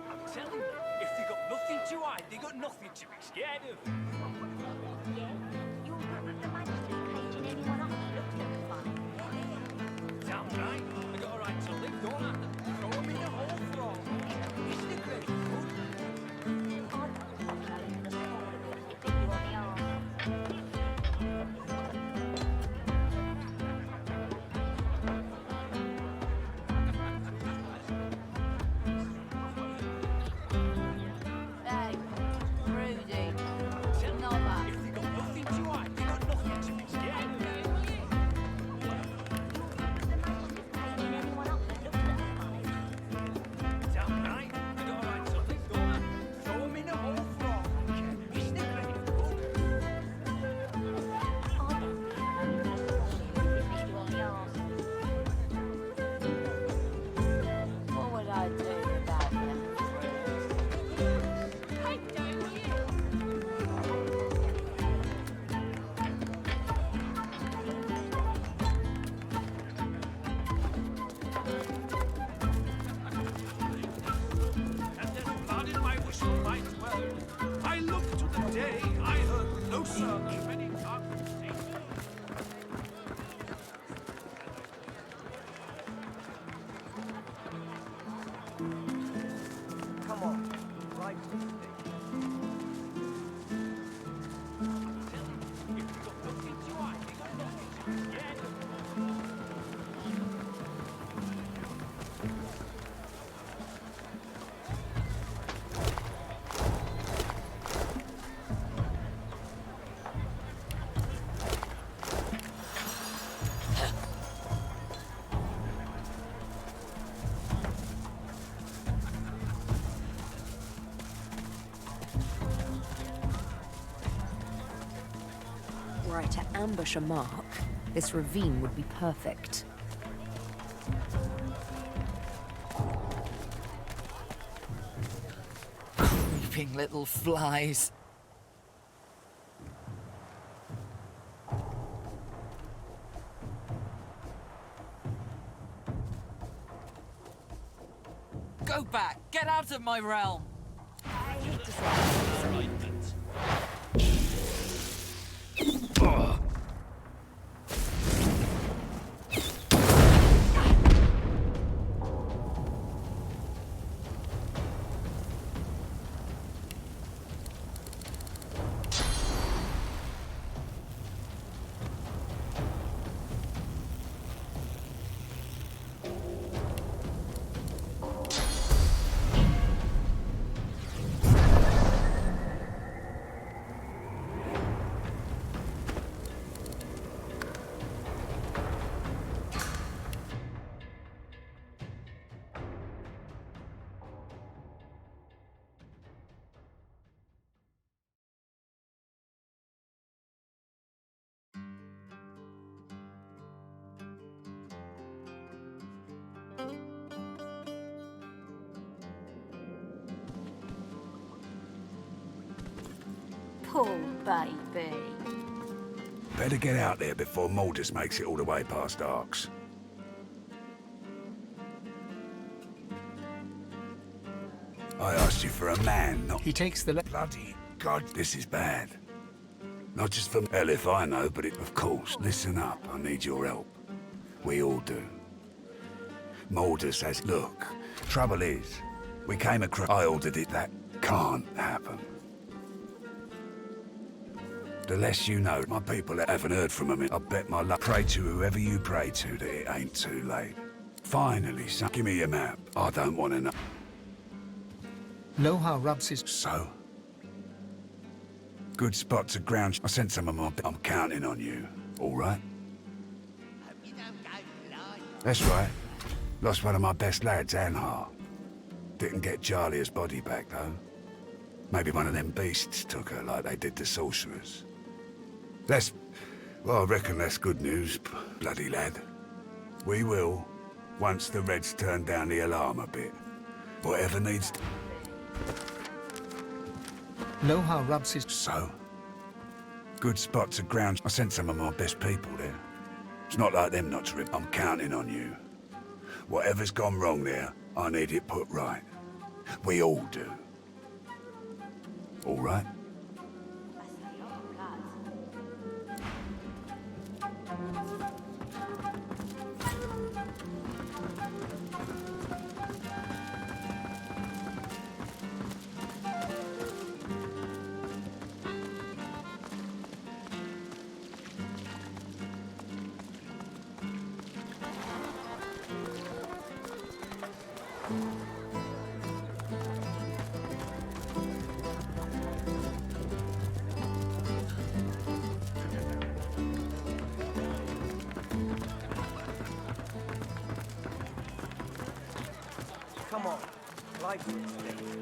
I'm telling you, if they got nothing to hide, they got nothing to be scared of. Damn right. I got a right to live, don't I? Throw 'em in a hole for all. Isn't it great? Hey, Rudy. Not that. If they got nothing to hide, they got nothing to be scared of. Damn right. I got a right to live, don't I? Throw 'em in a hole for all. Isn't it great? What would I do without them? And then pardon my wishful might well. I look to the day I heard closer than many carpets say. Come on, right to the ambush a mark, this ravine would be perfect. Creeping little flies. Go back! Get out of my realm! I hate to say Poor baby. Better get out there before Maldus makes it all the way past Arks. I asked you for a man, not... He takes the... Bloody God, this is bad. Not just for hell if I know, but of course. Listen up, I need your help. We all do. Maldus says, look, trouble is, we came across... I ordered it, that can't happen. The less you know, my people haven't heard from them. I bet my luck. Pray to whoever you pray to that it ain't too late. Finally, son, give me your map. I don't want to know. Loha rubs his... So? Good spot to ground. I sent some of my... I'm counting on you. All right? That's right. Lost one of my best lads, Anhar. Didn't get Jalia's body back, though. Maybe one of them beasts took her like they did the sorcerers. That's... well, I reckon that's good news, bloody lad. We will, once the Reds turn down the alarm a bit. Whatever needs... Loha rubs his... So? Good spot to ground. I sent some of my best people there. It's not like them not to rip. I'm counting on you. Whatever's gone wrong there, I need it put right. We all do. All right? Come on, life is big.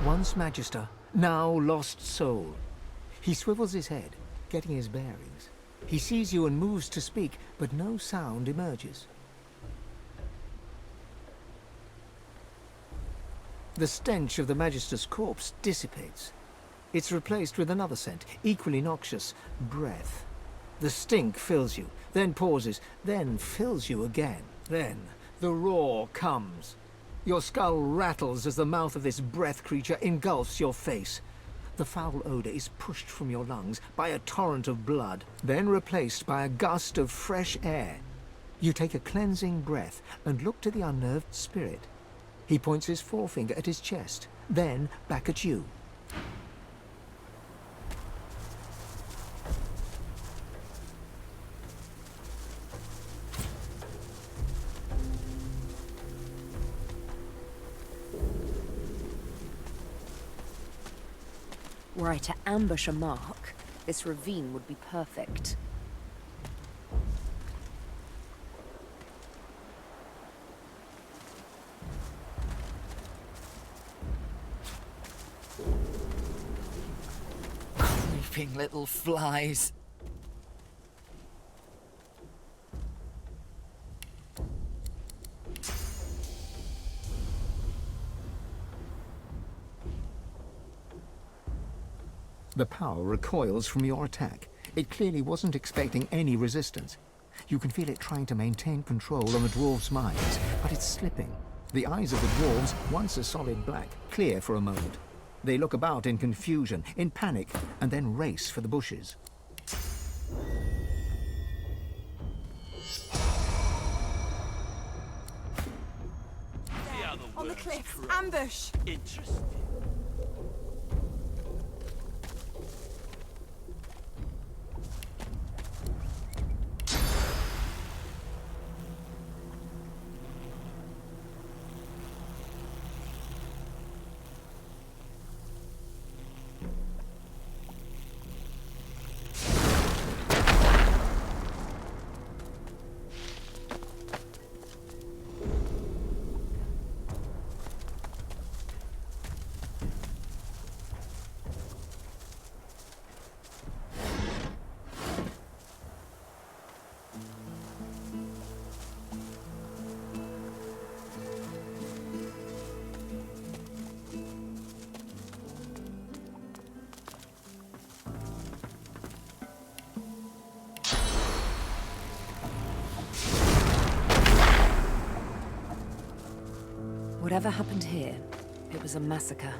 Once Magister, now lost soul. He swivels his head, getting his bearings. He sees you and moves to speak, but no sound emerges. The stench of the Magister's corpse dissipates. It's replaced with another scent, equally noxious, breath. The stink fills you, then pauses, then fills you again. Then the roar comes. Your skull rattles as the mouth of this breath creature engulfs your face. The foul odor is pushed from your lungs by a torrent of blood, then replaced by a gust of fresh air. You take a cleansing breath and look to the unnerved spirit. He points his forefinger at his chest, then back at you. Were I to ambush a mark, this ravine would be perfect. Creeping little flies. The power recoils from your attack. It clearly wasn't expecting any resistance. You can feel it trying to maintain control on the dwarves' minds, but it's slipping. The eyes of the dwarves, once a solid black, clear for a moment. They look about in confusion, in panic, and then race for the bushes. On the cliffs, ambush! Interesting. Whatever happened here, it was a massacre.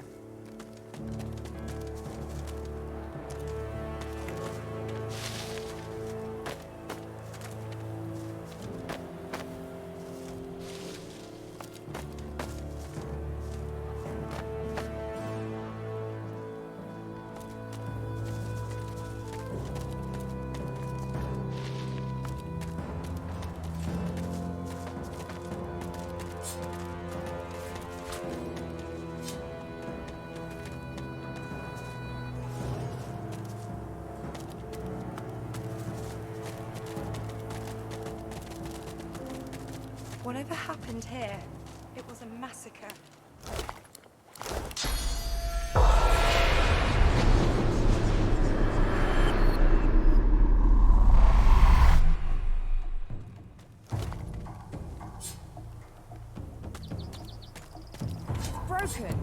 Whatever happened here, it was a massacre. It's broken.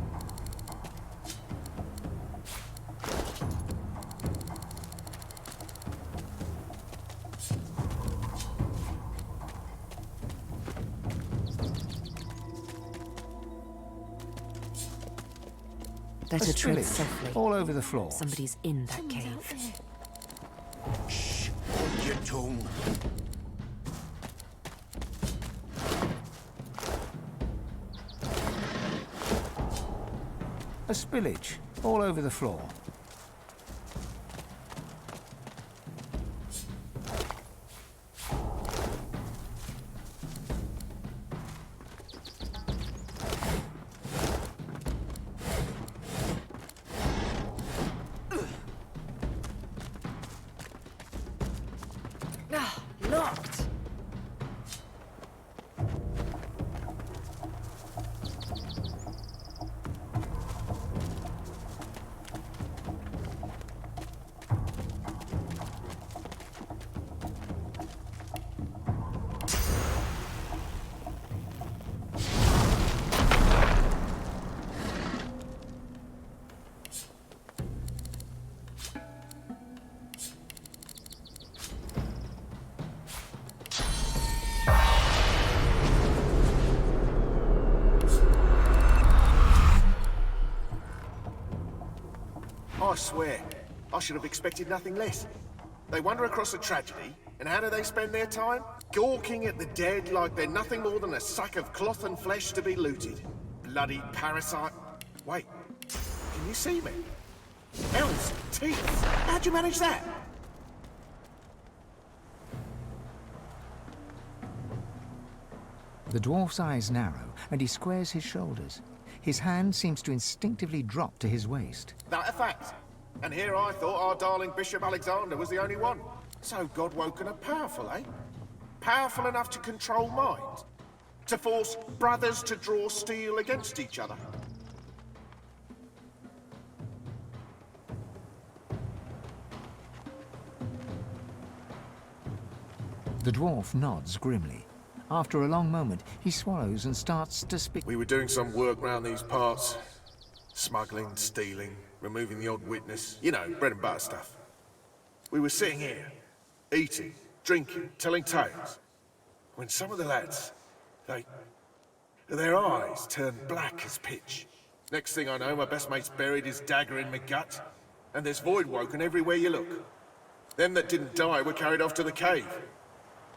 Better A tread spillage softly. all over the floor. Somebody's in that cave. Shh, hold your tongue. A spillage all over the floor. Locked. I swear, I should have expected nothing less. They wander across a tragedy, and how do they spend their time? Gawking at the dead like they're nothing more than a sack of cloth and flesh to be looted. Bloody parasite. Wait, can you see me? Elves, teeth. How'd you manage that? The dwarf's eyes narrow, and he squares his shoulders. His hand seems to instinctively drop to his waist. That a fact? And here I thought our darling Bishop Alexander was the only one. So God-woken are powerful, eh? Powerful enough to control mind? To force brothers to draw steel against each other? The dwarf nods grimly. After a long moment, he swallows and starts to speak. We were doing some work round these parts. Smuggling, stealing, removing the odd witness. You know, bread and butter stuff. We were sitting here, eating, drinking, telling tales. When some of the lads, their eyes turned black as pitch. Next thing I know, my best mate's buried his dagger in my gut. And there's void woken everywhere you look. Them that didn't die were carried off to the cave.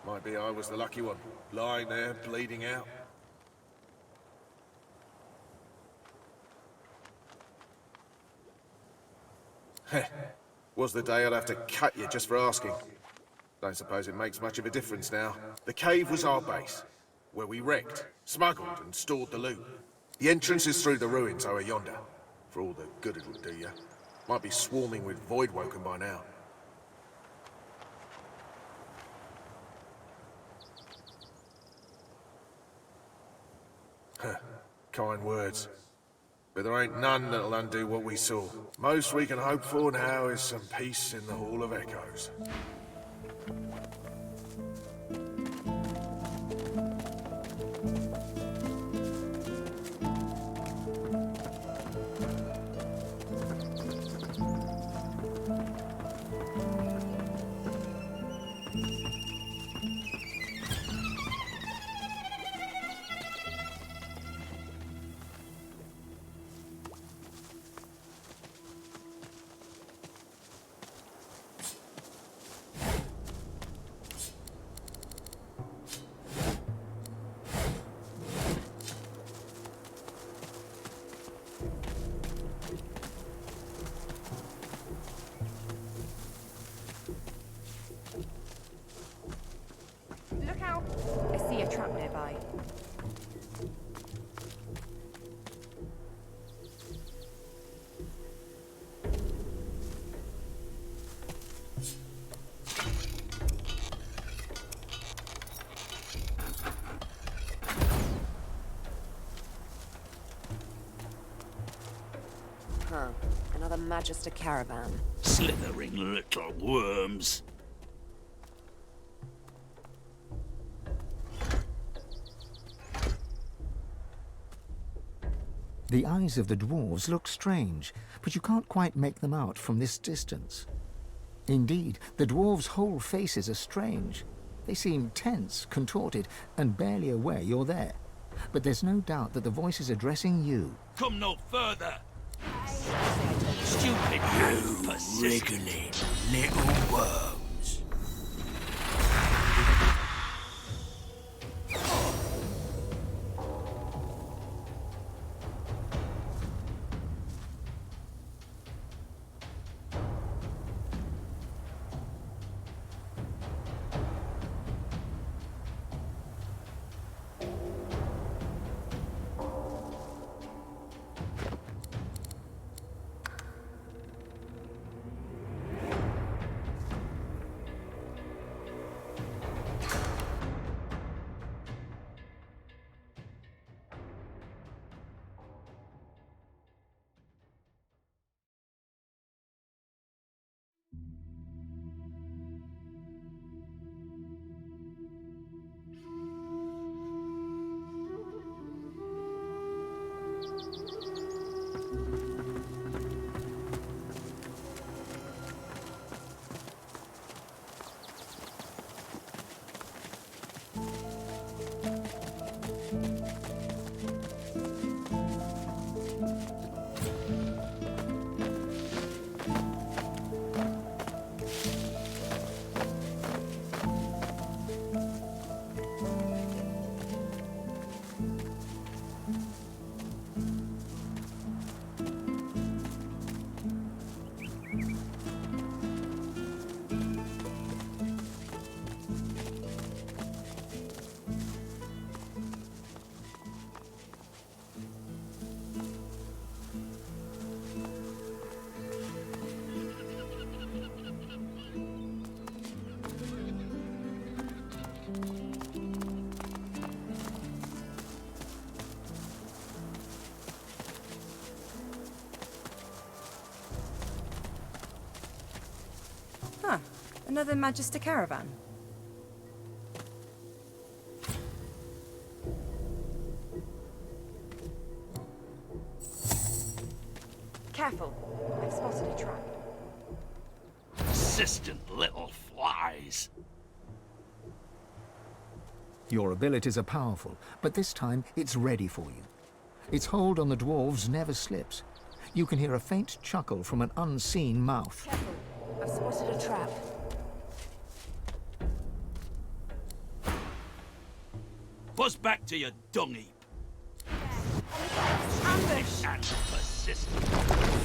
Might be I was the lucky one, lying there, bleeding out. Heh, was the day I'd have to cut you just for asking. Don't suppose it makes much of a difference now. The cave was our base, where we wrecked, smuggled and stored the loot. The entrance is through the ruins over yonder, for all the good it'll do you. Might be swarming with void woken by now. Kind words. But there ain't none that'll undo what we saw. Most we can hope for now is some peace in the Hall of Echoes. Look out! I see a trap nearby. Huh. Another Magister caravan. Slithering little worms. The eyes of the dwarves look strange, but you can't quite make them out from this distance. Indeed, the dwarves' whole faces are strange. They seem tense, contorted, and barely aware you're there. But there's no doubt that the voice is addressing you. Come no further! Stupid and persistent little worms. Huh. Another Magister caravan. Careful. I've spotted a trap. Persistent little flies. Your abilities are powerful, but this time it's ready for you. Its hold on the dwarves never slips. You can hear a faint chuckle from an unseen mouth. Careful. I've spotted a trap. Buzz back to your dung heap. Ambush! And persistent.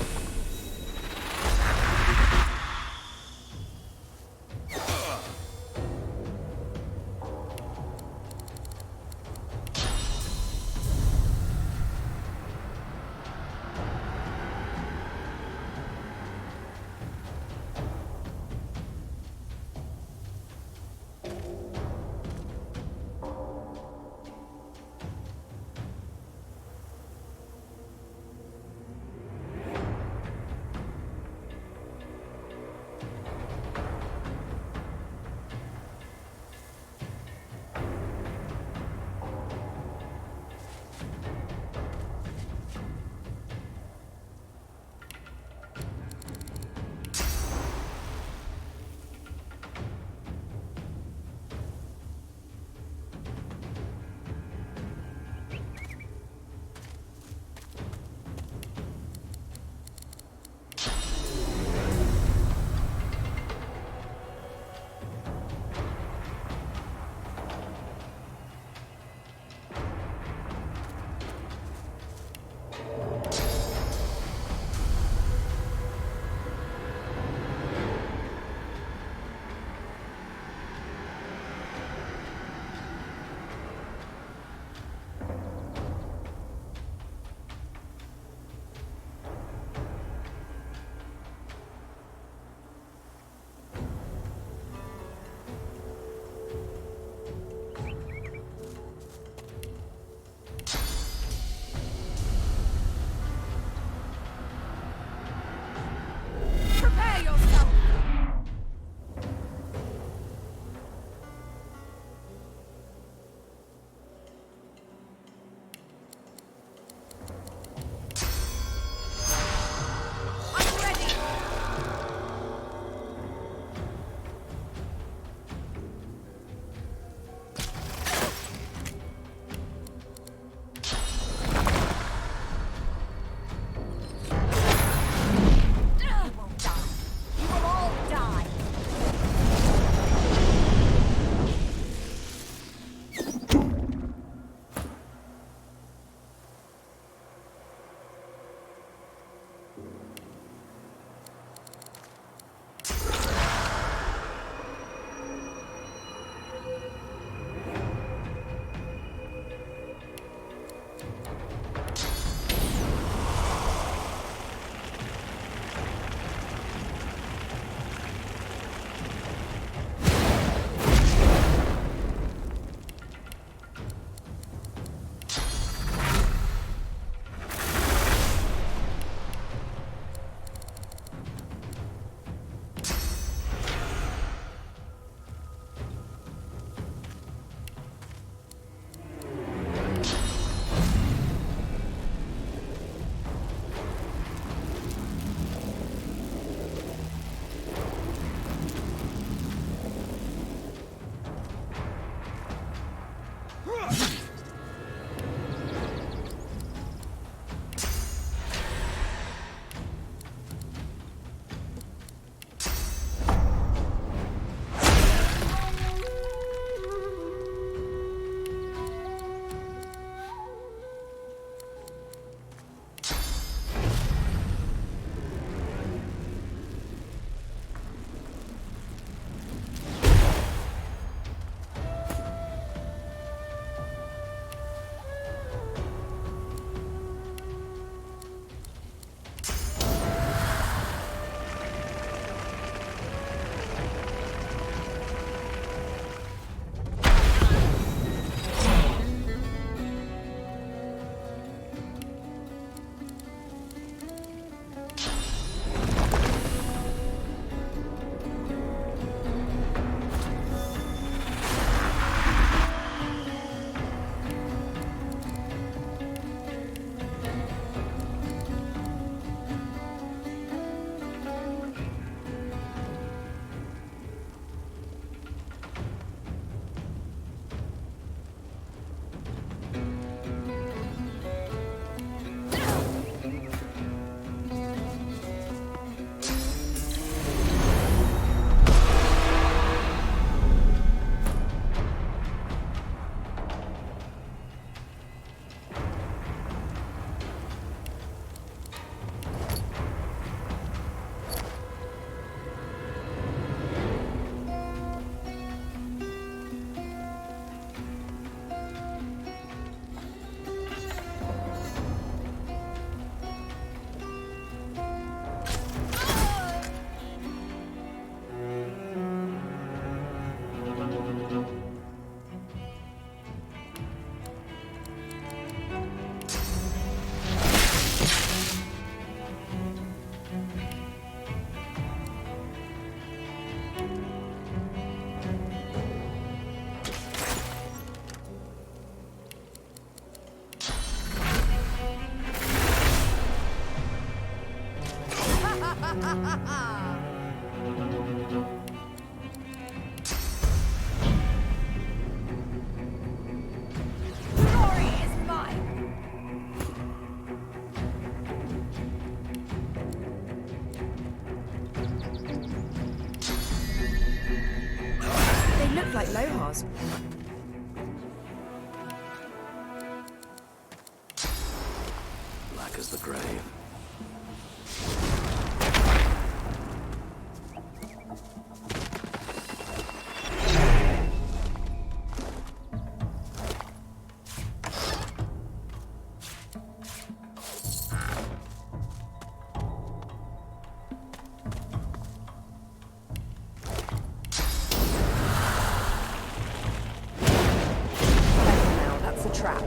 like Lohars. Black as the grave. Now, that's a trap.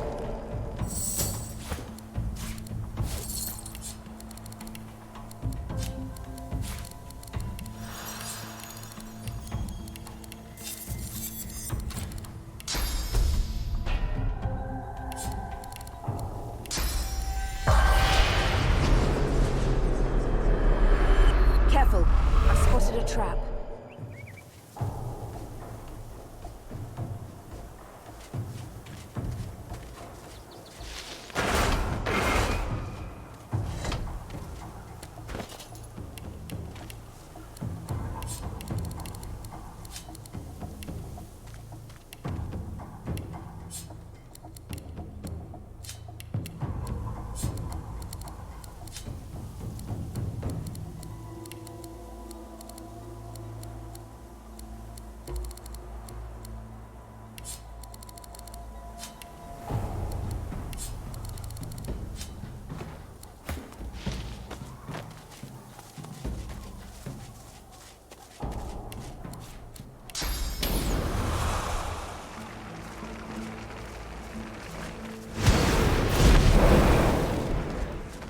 Careful, I've spotted a trap.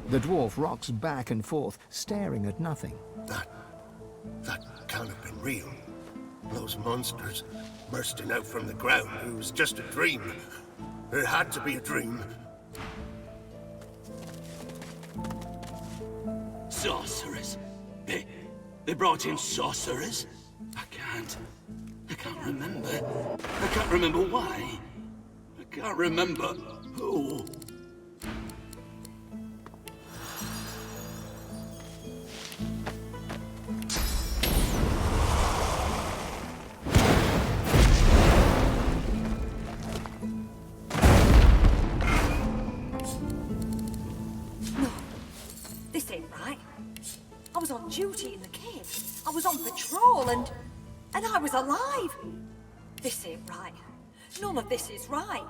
The dwarf rocks back and forth, staring at nothing. That can't have been real. Those monsters bursting out from the ground. It was just a dream. It had to be a dream. Sorcerers. They brought in sorcerers? I can't remember. I can't remember why. I can't remember who. This ain't right. I was on duty in the cave. I was on patrol and I was alive. This ain't right. None of this is right.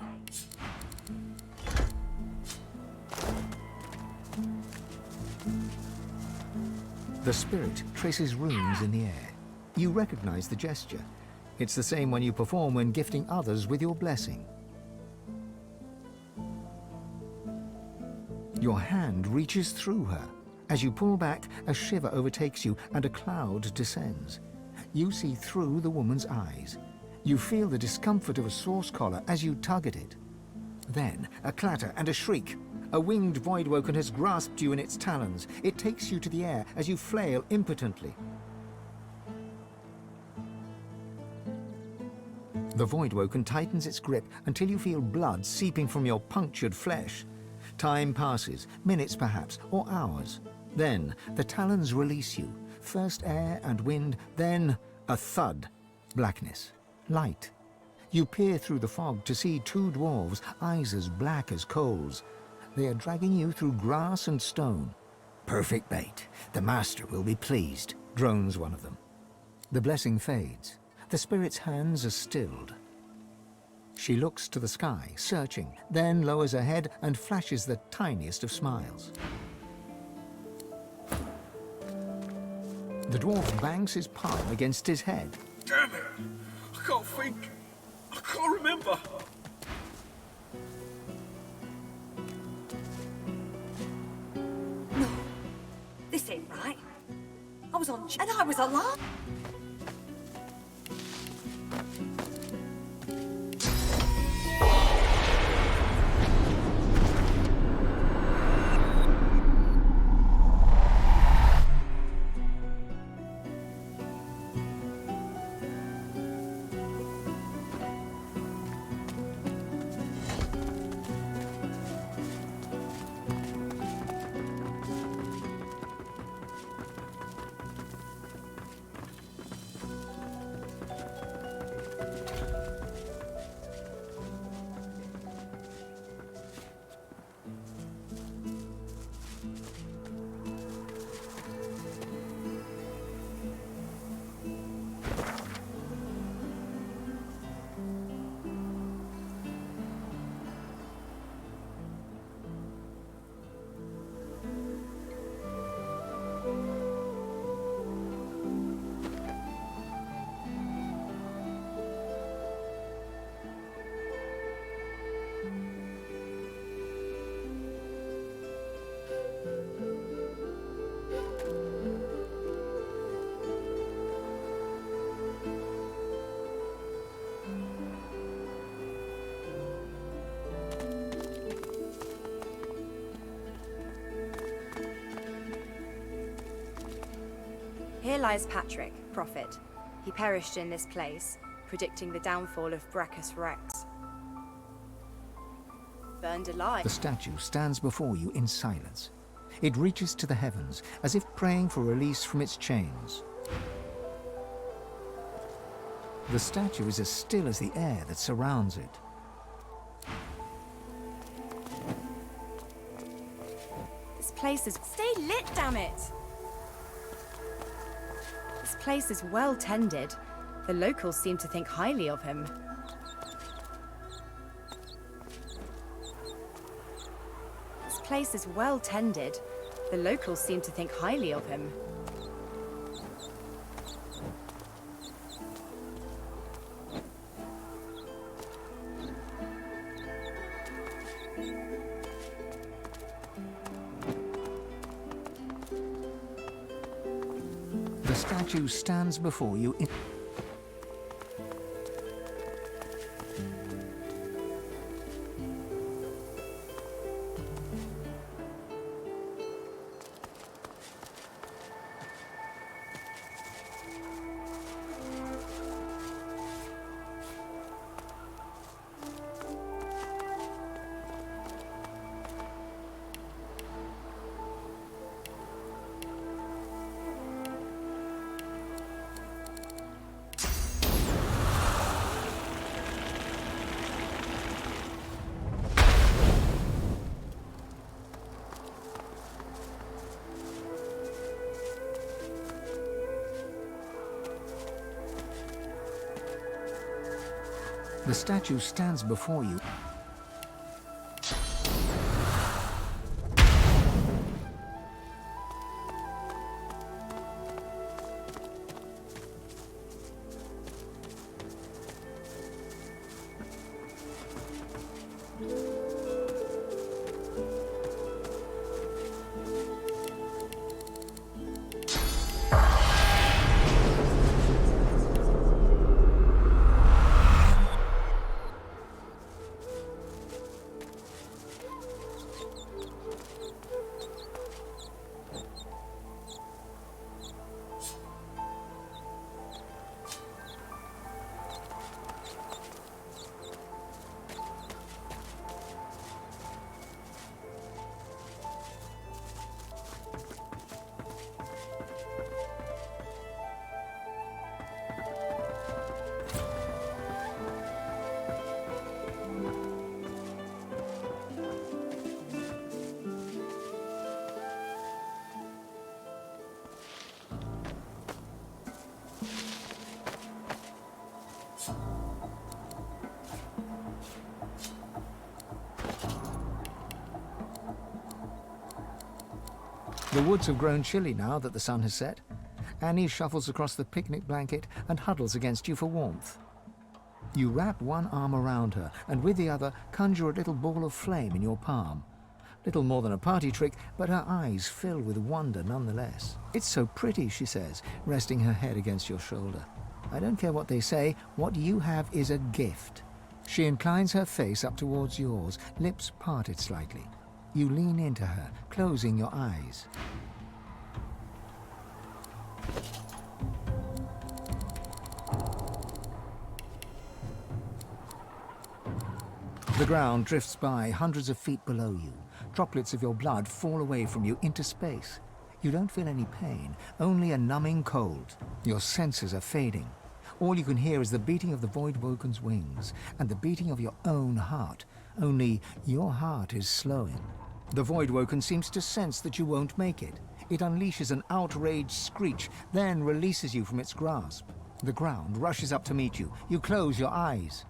The spirit traces runes in the air. You recognize the gesture. It's the same one you perform when gifting others with your blessing. Your hand reaches through her. As you pull back, a shiver overtakes you and a cloud descends. You see through the woman's eyes. You feel the discomfort of a source collar as you tug at it. Then, a clatter and a shriek. A winged Voidwoken has grasped you in its talons. It takes you to the air as you flail impotently. The Voidwoken tightens its grip until you feel blood seeping from your punctured flesh. Time passes, minutes perhaps, or hours. Then, the talons release you. First air and wind, then a thud. Blackness. Light. You peer through the fog to see two dwarves, eyes as black as coals. They are dragging you through grass and stone. Perfect bait. The master will be pleased, drones one of them. The blessing fades. The spirit's hands are stilled. She looks to the sky, searching, then lowers her head and flashes the tiniest of smiles. The dwarf bangs his palm against his head. Damn it! I can't think. I can't remember. No, this ain't right. I was on and I was alive. Here lies Patrick, prophet. He perished in this place, predicting the downfall of Brachus Rex. Burned alive. The statue stands before you in silence. It reaches to the heavens, as if praying for release from its chains. The statue is as still as the air that surrounds it. This place is... Stay lit, damn it! This place is well tended. The locals seem to think highly of him. This place is well tended. The locals seem to think highly of him. The statue stands before you in... The statue stands before you. The woods have grown chilly now that the sun has set. Annie shuffles across the picnic blanket and huddles against you for warmth. You wrap one arm around her and with the other conjure a little ball of flame in your palm. Little more than a party trick, but her eyes fill with wonder nonetheless. "It's so pretty," she says, resting her head against your shoulder. "I don't care what they say, what you have is a gift." She inclines her face up towards yours, lips parted slightly. You lean into her, closing your eyes. The ground drifts by hundreds of feet below you. Droplets of your blood fall away from you into space. You don't feel any pain, only a numbing cold. Your senses are fading. All you can hear is the beating of the Voidwoken's wings and the beating of your own heart, only your heart is slowing. The Voidwoken seems to sense that you won't make it. It unleashes an outraged screech, then releases you from its grasp. The ground rushes up to meet you. You close your eyes.